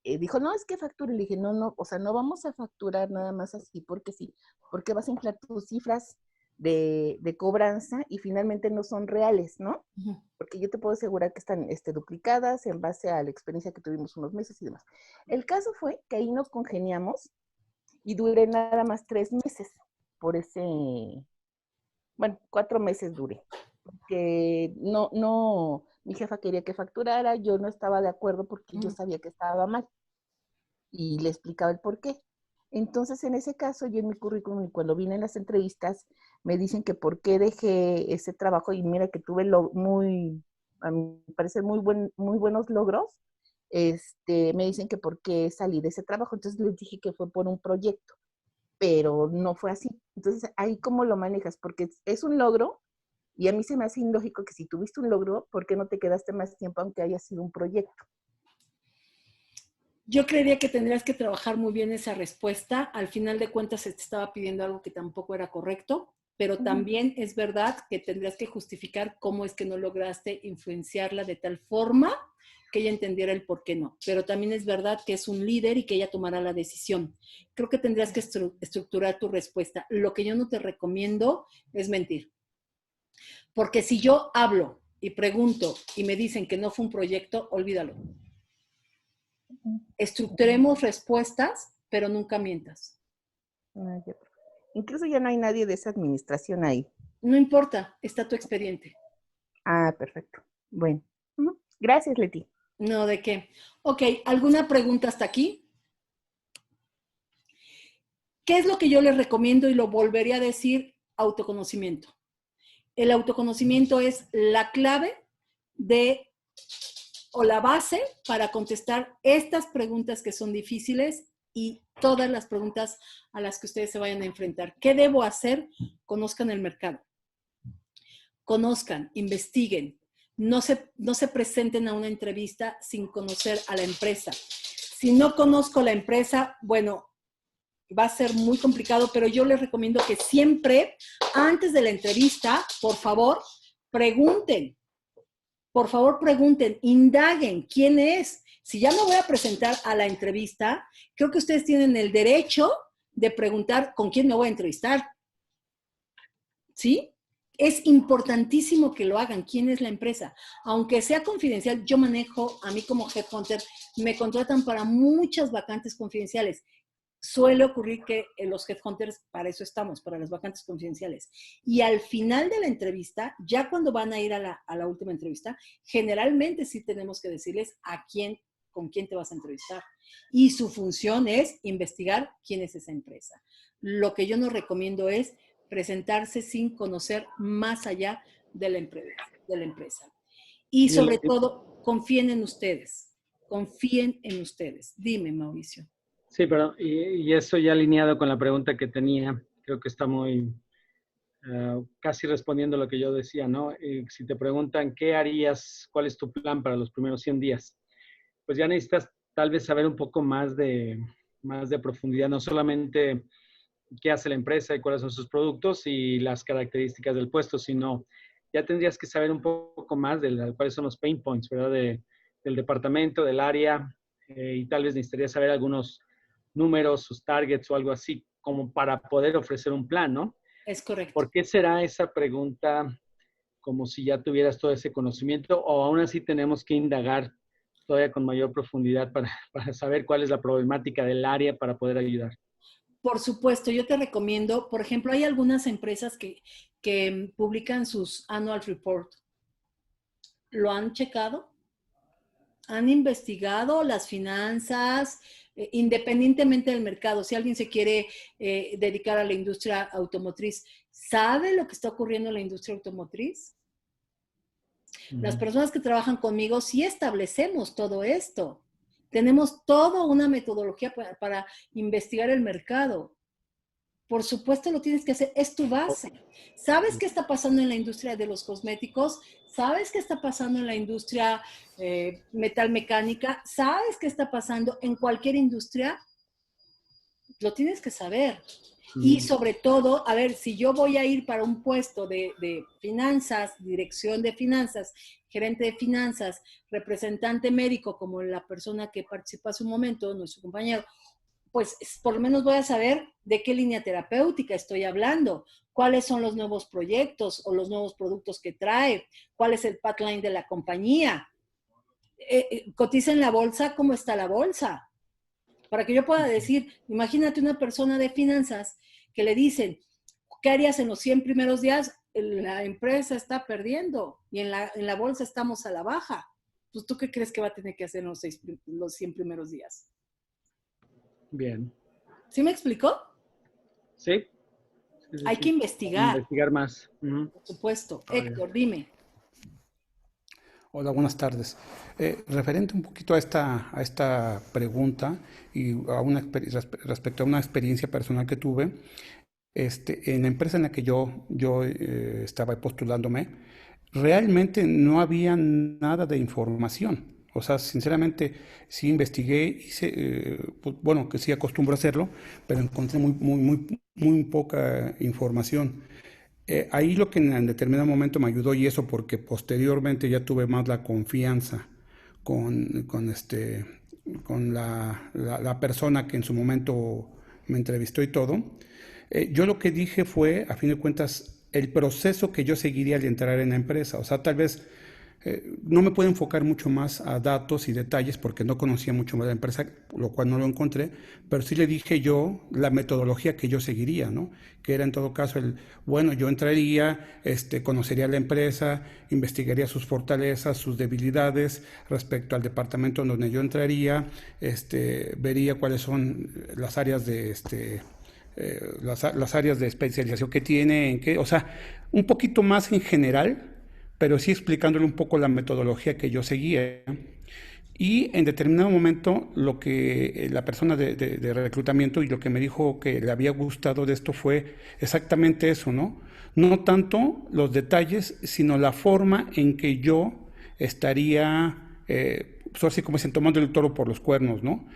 dijo, no, es que facture. Le dije, no, o sea, no vamos a facturar nada más así porque sí, porque vas a inflar tus cifras de cobranza y finalmente no son reales, ¿no? Porque yo te puedo asegurar que están duplicadas en base a la experiencia que tuvimos unos meses y demás. El caso fue que ahí nos congeniamos y duré nada más 3 meses por bueno, 4 meses duré. Porque mi jefa quería que facturara, yo no estaba de acuerdo porque yo sabía que estaba mal y le explicaba el por qué. Entonces, en ese caso, yo en mi currículum, cuando vine en las entrevistas, me dicen que por qué dejé ese trabajo y mira que tuve a mi parecer, muy buenos logros. Me dicen que por qué salí de ese trabajo. Entonces les dije que fue por un proyecto, pero no fue así. Entonces, ahí cómo lo manejas, porque es un logro, Y a mí se me hace ilógico que si tuviste un logro, ¿por qué no te quedaste más tiempo aunque haya sido un proyecto? Yo creería que tendrías que trabajar muy bien esa respuesta. Al final de cuentas se te estaba pidiendo algo que tampoco era correcto, pero también es verdad que tendrías que justificar cómo es que no lograste influenciarla de tal forma que ella entendiera el por qué no. Pero también es verdad que es un líder y que ella tomará la decisión. Creo que tendrías que estructurar tu respuesta. Lo que yo no te recomiendo es mentir. Porque si yo hablo y pregunto y me dicen que no fue un proyecto, olvídalo. Estructuremos respuestas, pero nunca mientas. Incluso ya no hay nadie de esa administración ahí. No importa, está tu expediente. Ah, perfecto. Bueno, gracias, Leti. No, ¿de qué? Ok, ¿alguna pregunta hasta aquí? ¿Qué es lo que yo les recomiendo y lo volvería a decir? Autoconocimiento. El autoconocimiento es la clave o la base para contestar estas preguntas que son difíciles y todas las preguntas a las que ustedes se vayan a enfrentar. ¿Qué debo hacer? Conozcan el mercado. Conozcan, investiguen. No se presenten a una entrevista sin conocer a la empresa. Si no conozco la empresa, bueno, va a ser muy complicado, pero yo les recomiendo que siempre, antes de la entrevista, por favor, pregunten. Por favor, pregunten, indaguen quién es. Si ya me voy a presentar a la entrevista, creo que ustedes tienen el derecho de preguntar con quién me voy a entrevistar. ¿Sí? Es importantísimo que lo hagan. ¿Quién es la empresa? Aunque sea confidencial, yo manejo, a mí como headhunter, me contratan para muchas vacantes confidenciales. Suele ocurrir que los headhunters, para eso estamos, para las vacantes confidenciales. Y al final de la entrevista, ya cuando van a ir a la última entrevista, generalmente sí tenemos que decirles con quién te vas a entrevistar. Y su función es investigar quién es esa empresa. Lo que yo no recomiendo es presentarse sin conocer más allá de la empresa. Y sobre todo, confíen en ustedes. Confíen en ustedes. Dime, Mauricio. Sí, pero y eso ya alineado con la pregunta que tenía, creo que está muy casi respondiendo lo que yo decía, ¿no? Si te preguntan qué harías, cuál es tu plan para los primeros 100 días, pues ya necesitas tal vez saber un poco más de profundidad, no solamente qué hace la empresa y cuáles son sus productos y las características del puesto, sino ya tendrías que saber un poco más de cuáles son los pain points, ¿verdad? Del departamento, del área, y tal vez necesitarías saber algunos números, sus targets o algo así, como para poder ofrecer un plan, ¿no? Es correcto. ¿Por qué será esa pregunta como si ya tuvieras todo ese conocimiento o aún así tenemos que indagar todavía con mayor profundidad para saber cuál es la problemática del área para poder ayudar? Por supuesto, yo te recomiendo, por ejemplo, hay algunas empresas que publican sus annual report. ¿Lo han checado? ¿Han investigado las finanzas? Independientemente del mercado, si alguien se quiere dedicar a la industria automotriz, ¿sabe lo que está ocurriendo en la industria automotriz? Las personas que trabajan conmigo sí establecemos todo esto. Tenemos toda una metodología para investigar el mercado. Por supuesto lo tienes que hacer, es tu base. ¿Sabes qué está pasando en la industria de los cosméticos? ¿Sabes qué está pasando en la industria metalmecánica? ¿Sabes qué está pasando en cualquier industria? Lo tienes que saber. Y sobre todo, a ver, si yo voy a ir para un puesto de finanzas, dirección de finanzas, gerente de finanzas, representante médico, como la persona que participó hace un momento, nuestro compañero, pues por lo menos voy a saber de qué línea terapéutica estoy hablando, cuáles son los nuevos proyectos o los nuevos productos que trae, cuál es el pipeline de la compañía. Cotiza en la bolsa, ¿cómo está la bolsa? Para que yo pueda decir, imagínate una persona de finanzas que le dicen, ¿qué harías en los 100 primeros días? La empresa está perdiendo y en la bolsa estamos a la baja. Pues, ¿tú qué crees que va a tener que hacer en los 100 primeros días? Bien. ¿Sí me explicó? Sí. Hay que investigar. Investigar más. Por supuesto. Héctor, dime. Hola, buenas tardes. Referente un poquito a esta pregunta y respecto a una experiencia personal que tuve, en la empresa en la que yo estaba postulándome, realmente no había nada de información. O sea, sinceramente, sí investigué, pues, bueno, que sí acostumbro a hacerlo, pero encontré muy poca información. Ahí lo que en determinado momento me ayudó, y eso porque posteriormente ya tuve más la confianza con la persona que en su momento me entrevistó y todo. Yo lo que dije fue, a fin de cuentas, el proceso que yo seguiría al entrar en la empresa. O sea, tal vez no me puedo enfocar mucho más a datos y detalles porque no conocía mucho más de la empresa, lo cual no lo encontré, pero sí le dije yo la metodología que yo seguiría, ¿no? Que era en todo caso bueno, yo entraría, conocería la empresa, investigaría sus fortalezas, sus debilidades respecto al departamento en donde yo entraría, vería cuáles son las áreas las áreas de especialización que tiene, o sea, un poquito más en general, pero sí explicándole un poco la metodología que yo seguía. Y en determinado momento lo que la persona de reclutamiento y lo que me dijo que le había gustado de esto fue exactamente eso, ¿no? No tanto los detalles, sino la forma en que yo estaría, pues así como dicen, tomando el toro por los cuernos, ¿no?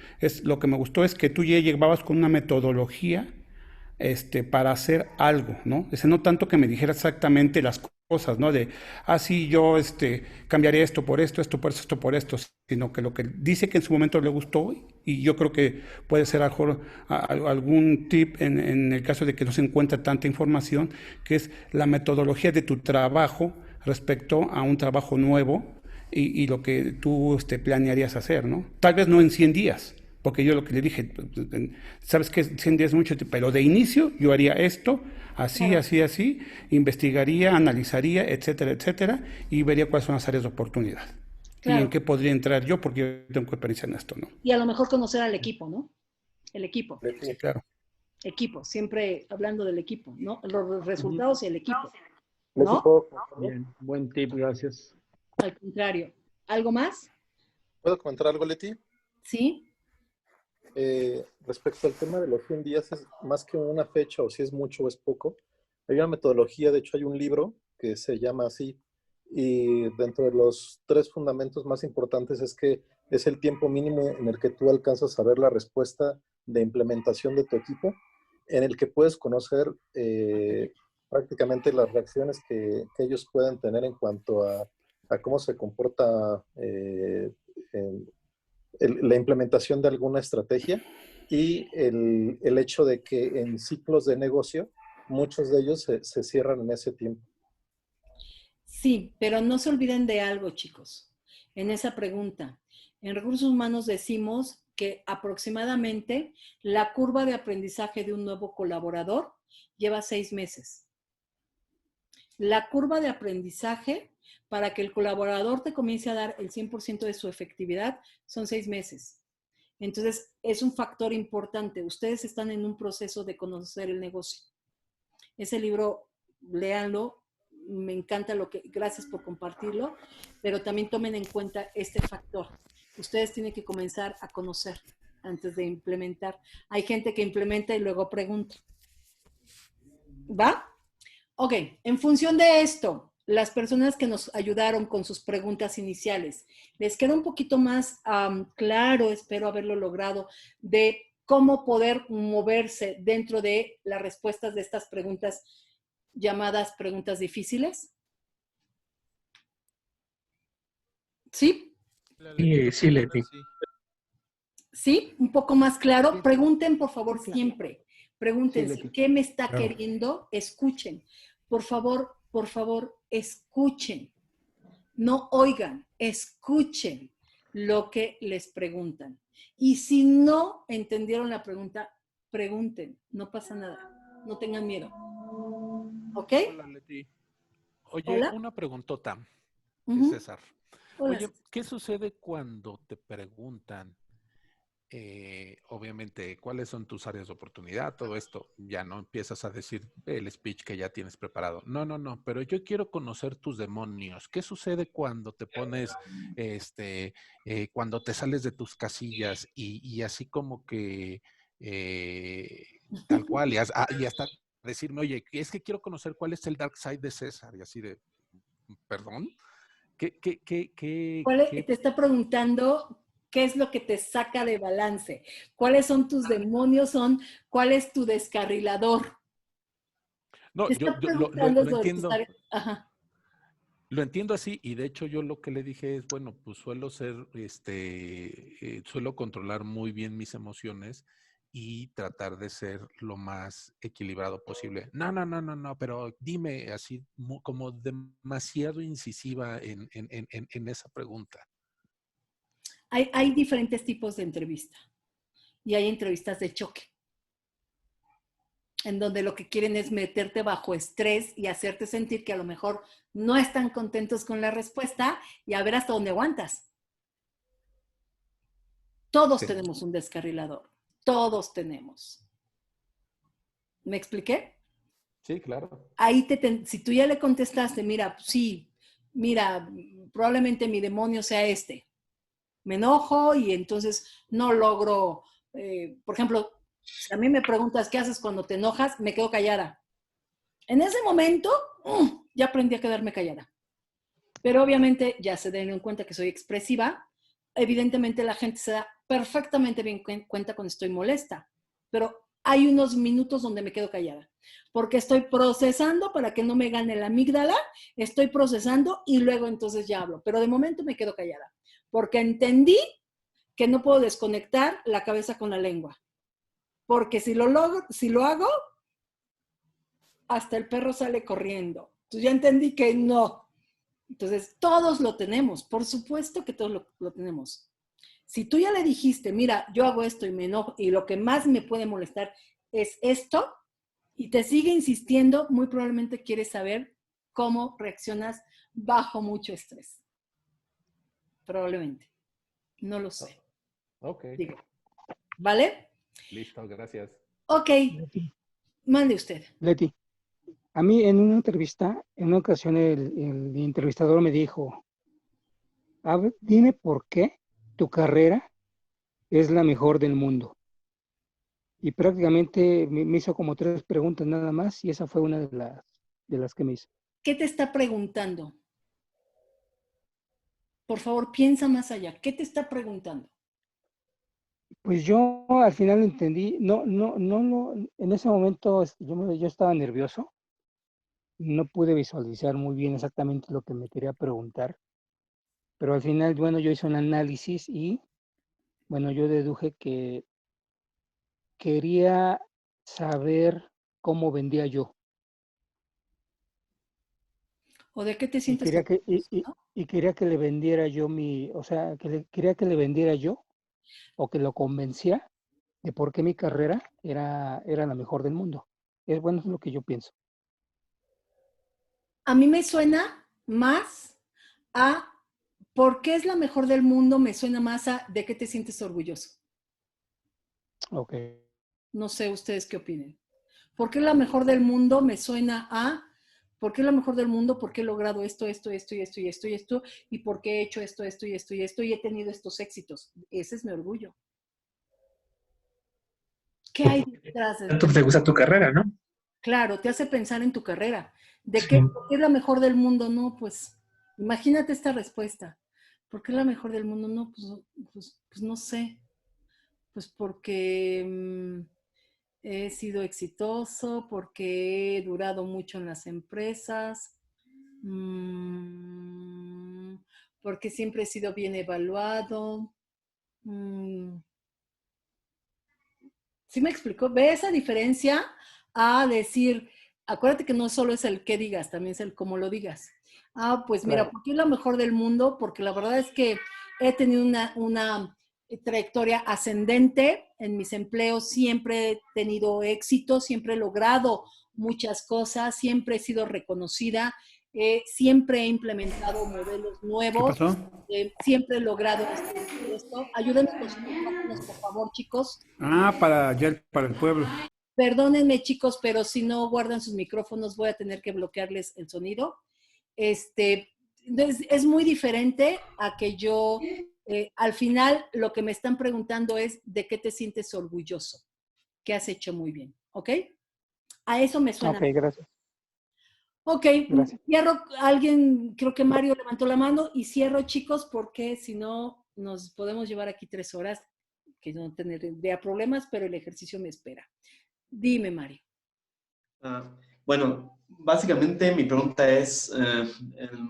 Lo que me gustó es que tú ya llevabas con una metodología para hacer algo, ¿no? No tanto que me dijera exactamente las cosas, ¿no? Sí, yo cambiaré esto por esto, esto por esto, esto por esto, sino que lo que dice que en su momento le gustó, y yo creo que puede ser algún tip en el caso de que no se encuentre tanta información, que es la metodología de tu trabajo respecto a un trabajo nuevo y lo que tú planearías hacer, ¿no? Tal vez no en 100 días, porque yo lo que le dije, sabes que 100 días es mucho, pero de inicio yo haría esto, así, así, investigaría, analizaría, etcétera, etcétera, y vería cuáles son las áreas de oportunidad. Claro. Y en qué podría entrar yo, porque yo tengo experiencia en esto, ¿no? Y a lo mejor conocer al equipo, ¿no? El equipo. Sí, claro. Equipo, siempre hablando del equipo, ¿no? Los resultados y el equipo, ¿no? Bien, buen tip, gracias. Al contrario. ¿Algo más? ¿Puedo comentar algo, Leti? Sí. Respecto al tema de los 100 días, es más que una fecha o si es mucho o es poco. Hay una metodología, de hecho hay un libro que se llama así, y dentro de los 3 fundamentos más importantes es que es el tiempo mínimo en el que tú alcanzas a ver la respuesta de implementación de tu equipo, en el que puedes conocer prácticamente las reacciones que ellos pueden tener en cuanto a cómo se comporta la implementación de alguna estrategia, y el hecho de que en ciclos de negocio muchos de ellos se cierran en ese tiempo. Sí, pero no se olviden de algo, chicos, en esa pregunta. En recursos humanos decimos que aproximadamente la curva de aprendizaje de un nuevo colaborador lleva 6 meses. La curva de aprendizaje para que el colaborador te comience a dar el 100% de su efectividad son 6 meses. Entonces, es un factor importante. Ustedes están en un proceso de conocer el negocio. Ese libro, léanlo. Me encanta gracias por compartirlo, pero también tomen en cuenta este factor. Ustedes tienen que comenzar a conocer antes de implementar. Hay gente que implementa y luego pregunta. ¿Va? Ok, en función de esto, las personas que nos ayudaron con sus preguntas iniciales, les queda un poquito más claro, espero haberlo logrado, de cómo poder moverse dentro de las respuestas de estas preguntas llamadas preguntas difíciles. ¿Sí? Sí, Leti. ¿Sí? Un poco más claro. Pregunten, por favor, siempre. Pregúntense, ¿qué me está queriendo? Escuchen. Por favor, escuchen. No oigan, escuchen lo que les preguntan. Y si no entendieron la pregunta, pregunten. No pasa nada. No tengan miedo. ¿Ok? Hola, Leti. Oye, ¿Hola? una preguntota, César. Hola, Oye, César. ¿qué sucede cuando te preguntan, obviamente, cuáles son tus áreas de oportunidad? Todo esto, ya no empiezas a decir el speech que ya tienes preparado. No, pero yo quiero conocer tus demonios. ¿Qué sucede cuando te pones, cuando te sales de tus casillas y así como que, tal cual, y hasta decirme, oye, es que quiero conocer cuál es el dark side de César, y así de, ¿perdón? Te está preguntando qué es lo que te saca de balance, cuáles son tus demonios, cuál es tu descarrilador. No, Te yo está lo preguntando sobre tus entiendo. áreas. Ajá. Lo entiendo así, y de hecho yo lo que le dije es, bueno, pues suelo suelo controlar muy bien mis emociones y tratar de ser lo más equilibrado posible. No, pero dime así como demasiado incisiva en esa pregunta. Hay diferentes tipos de entrevista y hay entrevistas de choque, en donde lo que quieren es meterte bajo estrés y hacerte sentir que a lo mejor no están contentos con la respuesta y a ver hasta dónde aguantas. Todos tenemos un descarrilador, todos tenemos. ¿Me expliqué? Sí, claro. Ahí si tú ya le contestaste, mira, sí, mira, probablemente mi demonio sea este. Me enojo y entonces no logro, por ejemplo, si a mí me preguntas qué haces cuando te enojas, me quedo callada. En ese momento, ya aprendí a quedarme callada. Pero obviamente ya se den en cuenta que soy expresiva. Evidentemente la gente se da perfectamente bien cuenta cuando estoy molesta. Pero hay unos minutos donde me quedo callada. Porque estoy procesando para que no me gane la amígdala. Estoy procesando y luego entonces ya hablo. Pero de momento me quedo callada. Porque entendí que no puedo desconectar la cabeza con la lengua. Porque si lo hago, hasta el perro sale corriendo. Entonces ya entendí que no. Entonces, todos lo tenemos. Por supuesto que todos lo tenemos. Si tú ya le dijiste, mira, yo hago esto y me enojo y lo que más me puede molestar es esto, y te sigue insistiendo, muy probablemente quieres saber cómo reaccionas bajo mucho estrés. Probablemente. No lo sé. Ok. Digo. ¿Vale? Listo, gracias. Ok. Mande usted. Leti, a mí en una entrevista, en una ocasión el entrevistador me dijo, a ver, dime por qué tu carrera es la mejor del mundo. Y prácticamente me hizo como 3 preguntas nada más y esa fue una de las que me hizo. ¿Qué te está preguntando? Por favor, piensa más allá. ¿Qué te está preguntando? Pues yo al final entendí, en ese momento yo estaba nervioso, no pude visualizar muy bien exactamente lo que me quería preguntar, pero al final, bueno, yo hice un análisis y, bueno, yo deduje que quería saber cómo vendía yo. ¿O de qué te Y sientes quería que, orgulloso, ¿no? y quería que le vendiera yo o sea, quería que le vendiera yo o que lo convencía de por qué mi carrera era la mejor del mundo. Bueno, es lo que yo pienso. A mí me suena más a ¿por qué es la mejor del mundo? Me suena más a ¿de qué te sientes orgulloso? Ok. No sé ustedes qué opinen. ¿Por qué la mejor del mundo? Me suena a ¿por qué la mejor del mundo? Porque he logrado esto, esto, esto y esto y esto y esto, y porque he hecho esto, esto y esto y esto, y he tenido estos éxitos. Ese es mi orgullo. ¿Qué hay detrás de Tanto te gusta tu carrera, ¿no? Claro, te hace pensar en tu carrera. ¿De Sí. qué es la mejor del mundo? No, pues imagínate esta respuesta. ¿Por qué es la mejor del mundo? No, pues no sé. Pues porque he sido exitoso, porque he durado mucho en las empresas, porque siempre he sido bien evaluado. ¿Sí me explico? ¿Ve esa diferencia a decir, acuérdate que no solo es el qué digas, también es el cómo lo digas? Ah, pues mira, Claro. ¿por qué es la mejor del mundo? Porque la verdad es que he tenido una trayectoria ascendente en mis empleos, siempre he tenido éxito, siempre he logrado muchas cosas, siempre he sido reconocida, siempre he implementado modelos nuevos, ¿Qué pasó? siempre he logrado esto. Ayúdenme con sus micrófonos, por favor, chicos. Para allá, para el pueblo. Perdónenme, chicos, pero si no guardan sus micrófonos, voy a tener que bloquearles el sonido. Es muy diferente a que yo, al final, lo que me están preguntando es de qué te sientes orgulloso, qué has hecho muy bien, ¿ok? A eso me suena. Ok, gracias. Ok, Gracias. cierro. Alguien, creo que Mario levantó la mano y cierro, chicos, porque si no nos podemos llevar aquí 3 horas, que no tendría problemas, pero el ejercicio me espera. Dime, Mario. Bueno, básicamente mi pregunta es,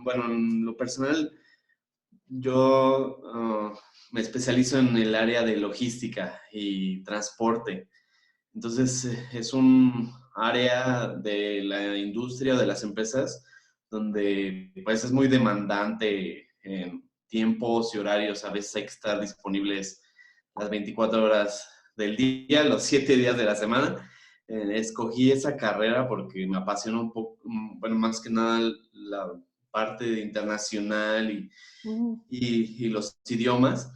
bueno, en lo personal, yo me especializo en el área de logística y transporte. Entonces, es un área de la industria, de las empresas, donde pues es muy demandante en tiempos y horarios. A veces hay que estar disponibles las 24 horas del día, los 7 días de la semana. Escogí esa carrera porque me apasiona un poco, bueno, más que nada la parte internacional y los idiomas.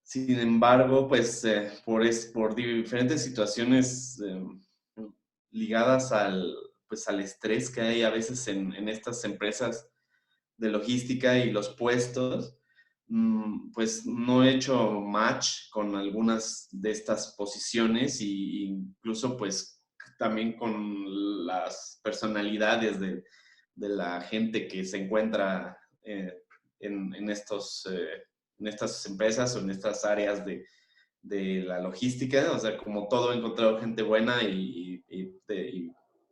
Sin embargo, pues por diferentes situaciones ligadas pues, al estrés que hay a veces en estas empresas de logística y los puestos, pues no he hecho match con algunas de estas posiciones e incluso pues también con las personalidades de la gente que se encuentra en estas empresas o en estas áreas de la logística. O sea, como todo, he encontrado gente buena y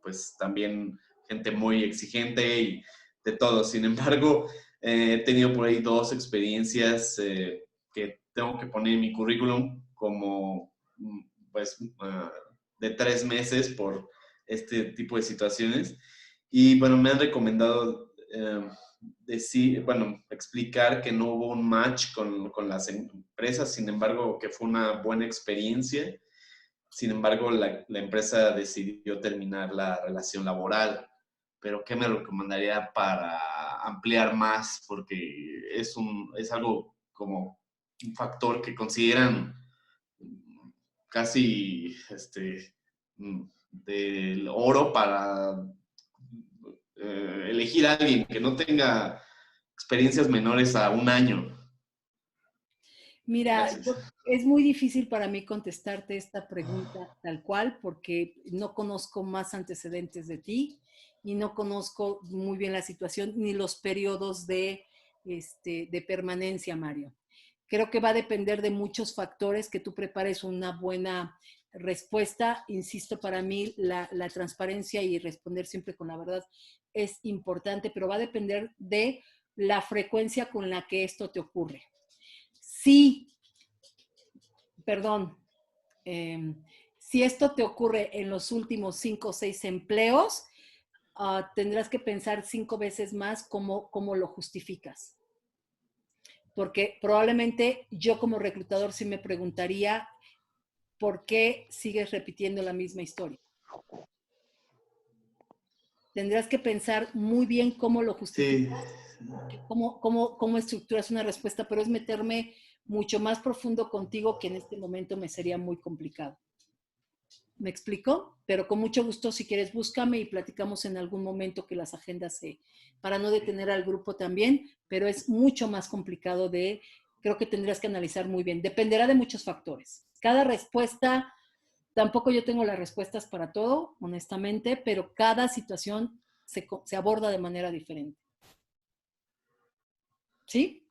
pues también gente muy exigente y de todo. Sin embargo, he tenido por ahí 2 experiencias que tengo que poner en mi currículum como pues de 3 meses por este tipo de situaciones. Y bueno, me han recomendado explicar que no hubo un match con las empresas, sin embargo, que fue una buena experiencia. Sin embargo, la empresa decidió terminar la relación laboral. Pero, ¿qué me recomendaría para ampliar más? Porque es algo como un factor que consideran casi del oro para elegir a alguien que no tenga experiencias menores a 1 año. Mira, es muy difícil para mí contestarte esta pregunta tal cual porque no conozco más antecedentes de ti y no conozco muy bien la situación ni los periodos de permanencia, Mario. Creo que va a depender de muchos factores que tú prepares una buena respuesta. Insisto, para mí la transparencia y responder siempre con la verdad es importante, pero va a depender de la frecuencia con la que esto te ocurre. Sí, perdón, si esto te ocurre en los últimos 5 o 6 empleos, tendrás que pensar 5 veces más cómo lo justificas. Porque probablemente yo como reclutador sí me preguntaría por qué sigues repitiendo la misma historia. Tendrás que pensar muy bien cómo lo justificas, cómo estructuras una respuesta, pero es meterme mucho más profundo contigo que en este momento me sería muy complicado. ¿Me explico? Pero con mucho gusto, si quieres, búscame y platicamos en algún momento que las agendas para no detener al grupo también, pero es mucho más complicado creo que tendrías que analizar muy bien. Dependerá de muchos factores. Cada respuesta, tampoco yo tengo las respuestas para todo, honestamente, pero cada situación se aborda de manera diferente. ¿Sí?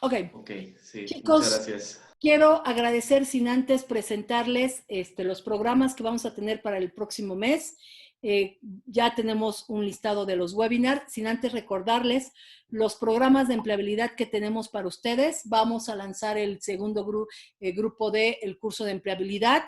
Ok. Ok, sí. Chicos, muchas gracias. Quiero agradecer sin antes presentarles los programas que vamos a tener para el próximo mes. Ya tenemos un listado de los webinars. Sin antes recordarles los programas de empleabilidad que tenemos para ustedes. Vamos a lanzar el segundo grupo del curso de empleabilidad.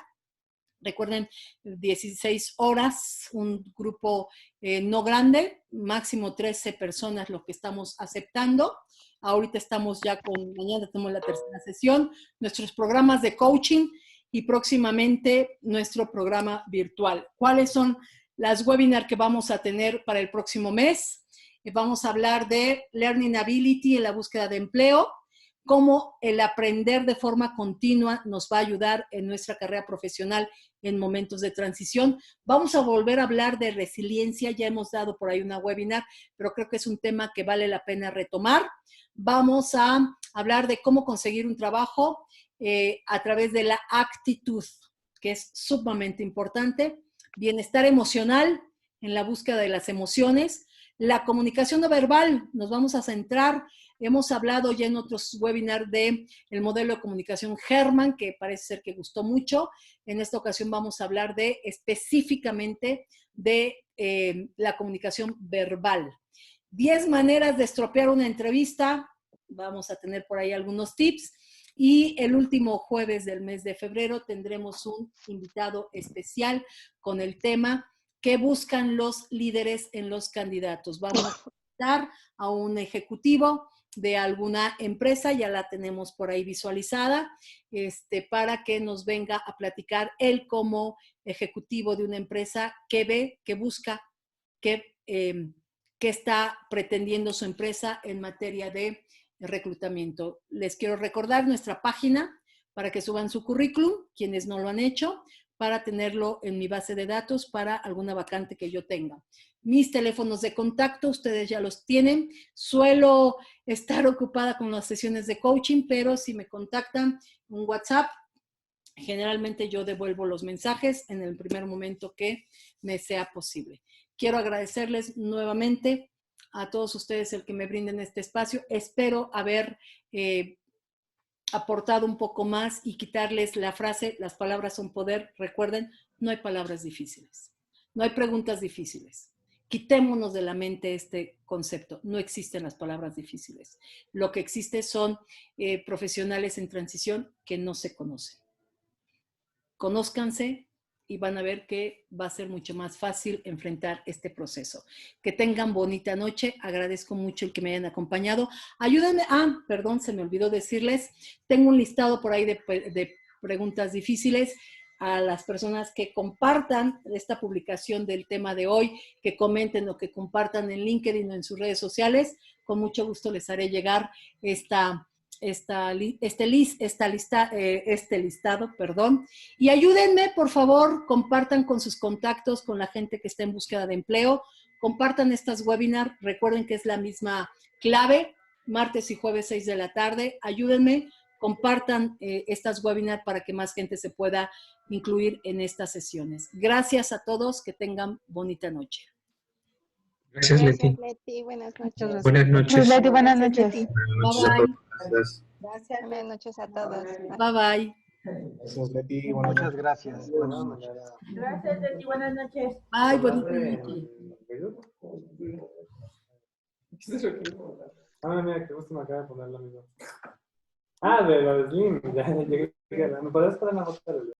Recuerden, 16 horas, un grupo no grande, máximo 13 personas lo que estamos aceptando. Ahorita estamos ya mañana tenemos la tercera sesión, nuestros programas de coaching y próximamente nuestro programa virtual. ¿Cuáles son las webinars que vamos a tener para el próximo mes? Vamos a hablar de Learning Ability en la búsqueda de empleo, cómo el aprender de forma continua nos va a ayudar en nuestra carrera profesional en momentos de transición. Vamos a volver a hablar de resiliencia, ya hemos dado por ahí una webinar, pero creo que es un tema que vale la pena retomar. Vamos a hablar de cómo conseguir un trabajo a través de la actitud, que es sumamente importante. bienestar emocional, en la búsqueda de las emociones, la comunicación no verbal, nos vamos a centrar, hemos hablado ya en otros webinars de el modelo de comunicación Herman, que parece ser que gustó mucho. En esta ocasión vamos a hablar de específicamente de la comunicación verbal. 10 maneras de estropear una entrevista, vamos a tener por ahí algunos tips. Y el último jueves del mes de febrero tendremos un invitado especial con el tema ¿qué buscan los líderes en los candidatos? Vamos a invitar a un ejecutivo de alguna empresa, ya la tenemos por ahí visualizada, para que nos venga a platicar él como ejecutivo de una empresa, qué ve, qué busca, qué está pretendiendo su empresa en materia de reclutamiento. Les quiero recordar nuestra página para que suban su currículum, quienes no lo han hecho, para tenerlo en mi base de datos para alguna vacante que yo tenga. Mis teléfonos de contacto, ustedes ya los tienen. Suelo estar ocupada con las sesiones de coaching, pero si me contactan un WhatsApp, generalmente yo devuelvo los mensajes en el primer momento que me sea posible. Quiero agradecerles nuevamente a todos ustedes el que me brinden este espacio. Espero haber aportado un poco más y quitarles la frase, las palabras son poder. Recuerden, no hay palabras difíciles, no hay preguntas difíciles. Quitémonos de la mente este concepto, no existen las palabras difíciles. Lo que existe son profesionales en transición que no se conocen. Conózcanse y van a ver que va a ser mucho más fácil enfrentar este proceso. Que tengan bonita noche. Agradezco mucho el que me hayan acompañado. Ayúdenme. Perdón, se me olvidó decirles. Tengo un listado por ahí de preguntas difíciles a las personas que compartan esta publicación del tema de hoy, que comenten o que compartan en LinkedIn o en sus redes sociales. Con mucho gusto les haré llegar este listado, y ayúdenme, por favor, compartan con sus contactos, con la gente que está en búsqueda de empleo, compartan estas webinars, recuerden que es la misma clave, martes y jueves 6 de la tarde, ayúdenme, compartan estas webinars para que más gente se pueda incluir en estas sesiones. Gracias a todos, que tengan bonita noche. Gracias, Leti. Gracias, Leti. Buenas noches. Buenas noches. Leti, buenas noches. Bye, bye. Gracias. Gracias. Buenas noches a todos. Bye, bye. Gracias, Leti. Muchas gracias. Buenas noches. Gracias, Leti. Buenas noches. Bye, bonita noche. Mira, qué gusto me acaba de poner la misma. De la de Slim. Ya llegué. ¿Me podrías poner la foto de